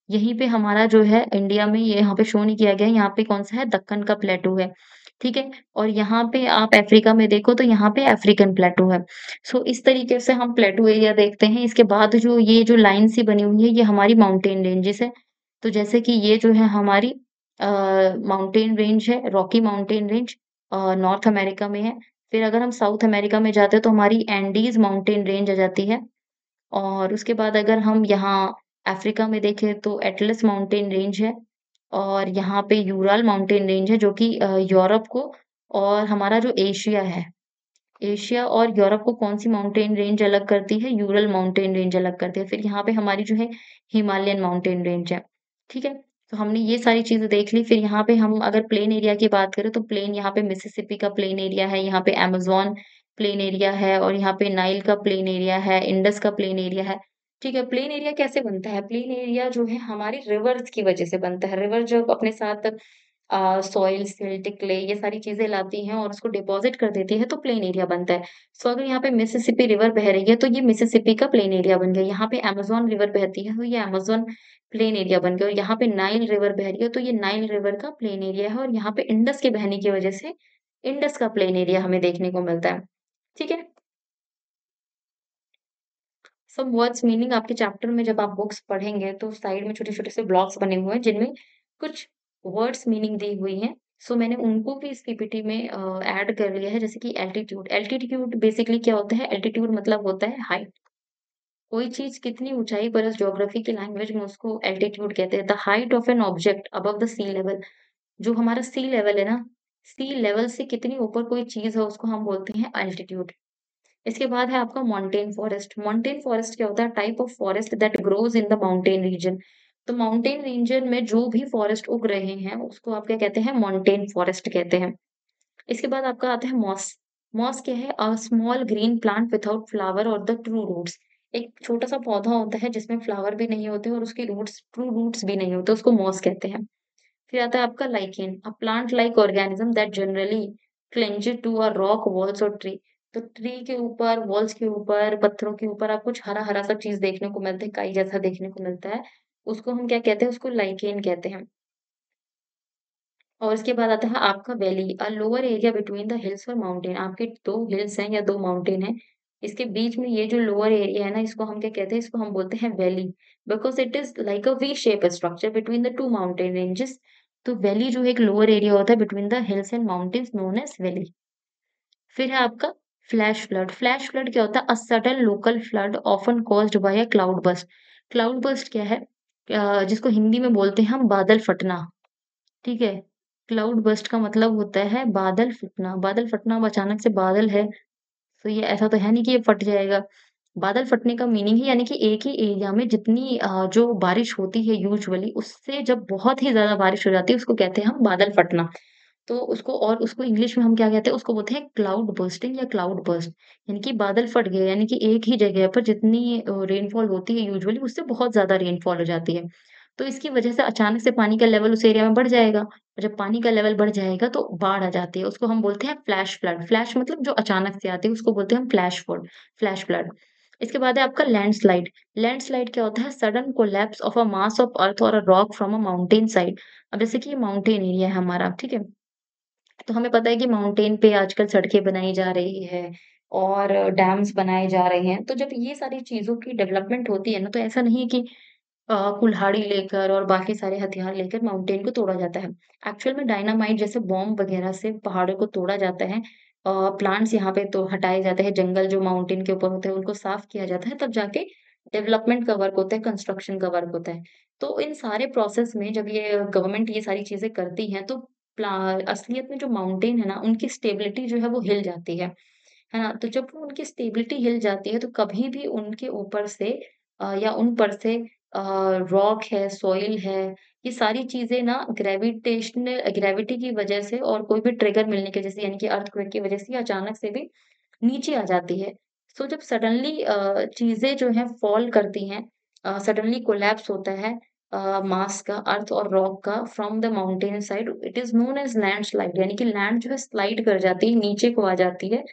यहीं पे हमारा जो है इंडिया में ये यहाँ पे शो नहीं किया गया है, यहाँ पे कौन-सा है? दक्कन का प्लेटू है, ठीक है? और यहाँ पे आप अफ्रीका में देखो तो यहाँ पे अफ्रीकन प्लेटू है। सो इस तरीके से हम प्लेटू एरिया देखते हैं। इसके बाद जो ये जो लाइन सी बनी हुई है, ये हमारी माउंटेन रेंजेस है। तो जैसे कि ये जो है हमारी अ, माउंटेन रेंज है, Rocky mountain range north America में है। फिर अगर हम साउथ अमेरिका में जाते हैं तो हमारी एंडीज़ माउंटेन रेंज आ जाती है और उसके बाद अगर हम यहाँ अफ्रीका में देखें तो एटलस माउंटेन रेंज है और यहाँ पे यूराल माउंटेन रेंज है जो कि यूरोप को और हमारा जो एशिया है एशिया और यूरोप को कौन-सी माउंटेन रेंज अलग करती है? यूरल माउंटेन रेंज अलग करती है। फिर यहाँ पे हमारी जो है हिमालयन माउंटेन रेंज है, ठीक है? तो हमने ये सारी चीज़ें देख ली, फिर यहाँ पे हम अगर प्लेन एरिया की बात करें तो प्लेन यहाँ पे मिसिसिपी का प्लेन एरिया है, यहाँ पे अमेज़न प्लेन एरिया है और यहाँ पे नाइल का प्लेन एरिया है, इंडस का प्लेन एरिया है, ठीक है? प्लेन एरिया कैसे बनता है? प्लेन एरिया जो है हमारी रिवर्स की वजह से बनता है। रिवर जब अपने साथ सॉइल, सिल्ट, क्ले ये सारी चीज़ें लाती हैं और उसको डिपॉज़िट कर देती है तो प्लेन एरिया बनता है। सो अगर यहाँ पे मिसिसिपी रिवर बह रही है तो ये मिसिसिपी का प्लेन एरिया बन गया। यहाँ पे अमेज़न रिवर बहती है तो ये अमेज़न प्लेन एरिया बन गया और यहाँ पे नाइल रिवर बह रही है तो ये नाइल रिवर का प्लेन एरिया है और यहाँ पे इंडस के बहने की वज़ह से इंडस का प्लेन एरिया हमें देखने को मिलता है। ठीक है? सम वर्ड्स मीनिंग आपके चैप्टर में जब आप बुक्स पढ़ेंगे तो साइड में छोटे-छोटे से ब्लॉक्स बने हुए हैं जिनमें कुछ वर्ड्स मीनिंग दी हुई हैं। सो मैंने उनको भी इस पीपीटी में ऐड कर लिया है जैसे कि एल्टीट्यूड। एल्टीट्यूड बेसिकली क्या होता है? एल्टीट्यूड मतलब होता है हाइट। कोई चीज़ कितनी ऊँचाई पर है ज्योग्राफी की लैंग्वेज में उसको एल्टीट्यूड कहते हैं। The height of an object above the sea level. जो हमारा सी लेवल है ना, सी लेवल से कितनी ऊपर कोई चीज़ है उसको हम बोलते हैं एल्टीट्यूड। इसके बाद है आपका मोंटेन फॉरेस्ट। मोंटेन फॉरेस्ट क्या होता है? Type of forest that grows in the mountain region. तो माउंटेन रीजन में जो भी फॉरेस्ट उग रहे हैं, उसको आप क्या कहते हैं? माउंटेन फॉरेस्ट कहते हैं। इसके बाद आपका आता है मॉस। मॉस क्या है? A small green plant without flower और द ट्रू रूट्स। एक छोटा-सा पौधा होता है जिसमें फ्लावर भी नहीं होते और उसके रूट्स ट्रू रूट्स भी नहीं होते, उसको मॉस कहते हैं। फिर आता है आपका lichen, a plant like organism that generally clinged to a rock, walls और ट्री। तो ट्री के ऊपर, वॉल्स के ऊपर, पत्थरों के ऊपर आपको कुछ हरा-हरा सा चीज़ देखने को मिलता है, काई जैसा देखने को मिलता है। उसको हम क्या कहते हैं? उसको लाइकेन कहते हैं। और उसके बाद आता है आपका valley, a lower area between the hills और माउंटेन। आपके 2 हिल्स हैं या 2 माउंटेन हैं, इसके बीच में ये जो लोअर एरिया है ना, इसको हम क्या कहते हैं? इसको हम बोलते हैं valley, because it is like a V shape structure between the 2 mountain ranges. तो वैली जो है एक लोअर एरिया होता है between the hills and mountains known as valley. फिर है आपका फ्लैश फ्लड। फ्लैश फ्लड क्या होता है? A sudden local flood often caused by a cloud burst. Cloud burst क्या है? जिसको हिंदी में बोलते हैं हम बादल फटना। ठीक है? क्लाउड बर्स्ट का मतलब होता है बादल फटना। बादल फटना, अब अचानक से बादल है, तो ये ऐसा तो है नहीं कि ये फट जाएगा। बादल फटने का मीनिंग ही यानी कि एक ही एरिया में जितनी जो बारिश होती है यूजुअली उससे जब बहुत ही ज़्यादा बारिश हो जाती है उसको कहते हैं हम बादल फटना। तो उसको और उसको इंग्लिश में हम क्या कहते हैं? उसको बोलते हैं क्लाउड बर्स्टिंग या क्लाउड बर्स्ट। यानी कि बादल फट गए, यानी कि एक ही जगह पर जितनी रेनफॉल होती है यूजुअली उससे बहुत ज़्यादा रेनफॉल हो जाती है। तो इसकी वजह से अचानक से पानी का लेवल उस एरिया में बढ़ जाएगा और जब पानी का लेवल बढ़ जाएगा तो बाढ़ आ जाती है। उसको हम बोलते हैं फ्लैश फ्लड। फ्लैश मतलब जो अचानक से आती है उसको बोलते हैं हम फ्लैश फ्लड। इसके बाद है आपका लैंडस्लाइड। लैंडस्लाइड क्या होता है? Sudden collapse of a mass of earth और a rock from a mountain side. अब जैसे कि ये माउंटेन एरिया है हमारा, ठीक है? तो हमें पता है कि माउंटेन पे आजकल सड़कें बनाई जा रही है और डैम्स बनाए जा रहे हैं। तो जब ये सारी चीज़ों की डेवलपमेंट होती है ना, तो ऐसा नहीं है कि कुल्हाड़ी लेकर और बाकी सारे हथियार लेकर माउंटेन को तोड़ा जाता है। एक्चुअल में डायनामाइट जैसे बॉम्ब वगैरह से पहाड़ों को तोड़ा जाता है। प्लांट्स यहाँ पे तो हटाए जाते हैं, जंगल जो माउंटेन के ऊपर होते हैं उनको साफ किया जाता है, तब जाके डेवलपमेंट का वर्क होता है, कंस्ट्रक्शन का वर्क होता है। तो इन सारे प्रोसेस में जब ये गवर्नमेंट ये सारी चीज़ें करती है तो प्ला असलियत में जो माउंटेन है ना, उनकी स्टेबिलिटी जो है वो हिल जाती है ना? तो जब वो उनकी स्टेबिलिटी हिल जाती है तो कभी भी उनके ऊपर से या उन पर से रॉक है, सॉइल है, ये सारी चीज़ें ना ग्रेविटी की वजह से और कोई भी ट्रिगर मिलने की वजह से यानी कि अर्थक्वेक की वजह से अचानक से भी नीचे आ जाती है। सो जब सडनली चीज़ें जो हैं फ़ॉल करती हैं, सडनली कोलैप्स होता है मास का, अर्थ और रॉक का from the mountain side, it is known as landslide, यानी कि लैंड जो है स्लाइड कर जाती है, नीचे को आ जाती है।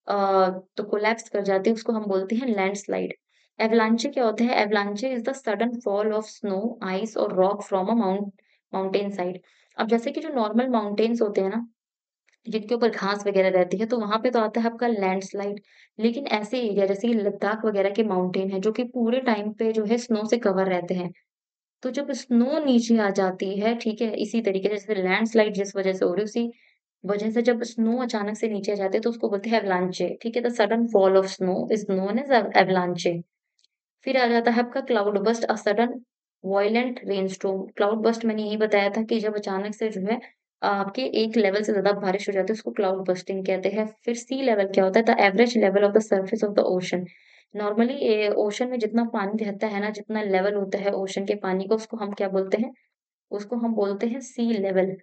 तो कोलैप्स कर जाती है, उसको हम बोलते हैं लैंडस्लाइड। एवलांचे क्या होता है? Avalanche is the sudden fall of snow, ice और rock from a mountain side. अब जैसे कि जो नॉर्मल माउंटेन्स होते हैं ना, जिनके ऊपर घास वगैरह रहती है, तो वहाँ पे तो आता है आपका लैंडस्लाइड। लेकिन ऐसे एरिया जैसे कि लद्दाख वगैरह के माउंटेन हैं, जो कि पूरे टाइम पे जो है स्नो से कवर रहते हैं। तो जब स्नो नीचे आ जाती है, ठीक है? इसी तरीके से जैसे लैंडस्लाइड जिस वजह से हो रही है, उसी वजह से जब स्नो अचानक से नीचे आ जाती है, तो उसको बोलते हैं एवलांचे, ठीक है? The sudden fall of snow is known as avalanche. फिर आ जाता है आपका cloud burst, a sudden violent rainstorm. Cloud burst मैंने यही बताया था कि जब अचानक से जो है आपके एक लेवल से ज़्यादा बारिश हो जाती है, उसको क्लाउड बर्स्टिंग कहते हैं। फिर सी लेवल क्या होता है? The average level of the surface of the ocean. Normally ocean में जितना पानी रहता है ना, जितना लेवल होता है ओशन के पानी का, उसको हम क्या बोलते हैं? उसको हम बोलते हैं सी लेवल।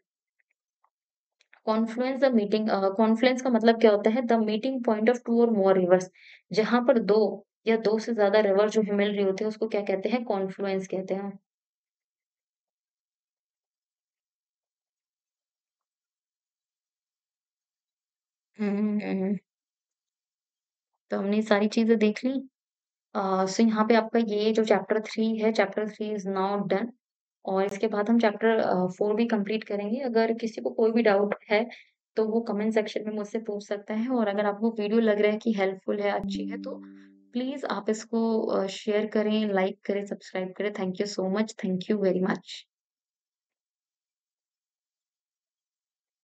कॉन्फ्लुएंस का मतलब क्या होता है? द मीटिंग पॉइंट ऑफ 2 और मोर रिवर्स। जहाँ पर 2 या 2 से ज़्यादा रिवर जो है मिल रही होती है, उसको क्या कहते हैं? कॉन्फ्लुएंस कहते हैं। हुँ, हुँ, हुँ, हुँ। तो हमने सारी चीज़ें देख ली। सो यहाँ पे आपका ये जो चैप्टर 3 है, चैप्टर 3 इज़ नाउ डन, और इसके बाद हम चैप्टर 4 भी कंप्लीट करेंगे। अगर किसी को कोई भी डाउट है, तो वो कमेंट सेक्शन में मुझसे पूछ सकता है, और अगर आपको वीडियो लग रहा है कि हेल्पफुल है, अच्छी है, तो प्लीज़ आप इसको शेयर करें, लाइक करें, सब्सक्राइब करें। Thank you so much. Thank you very much.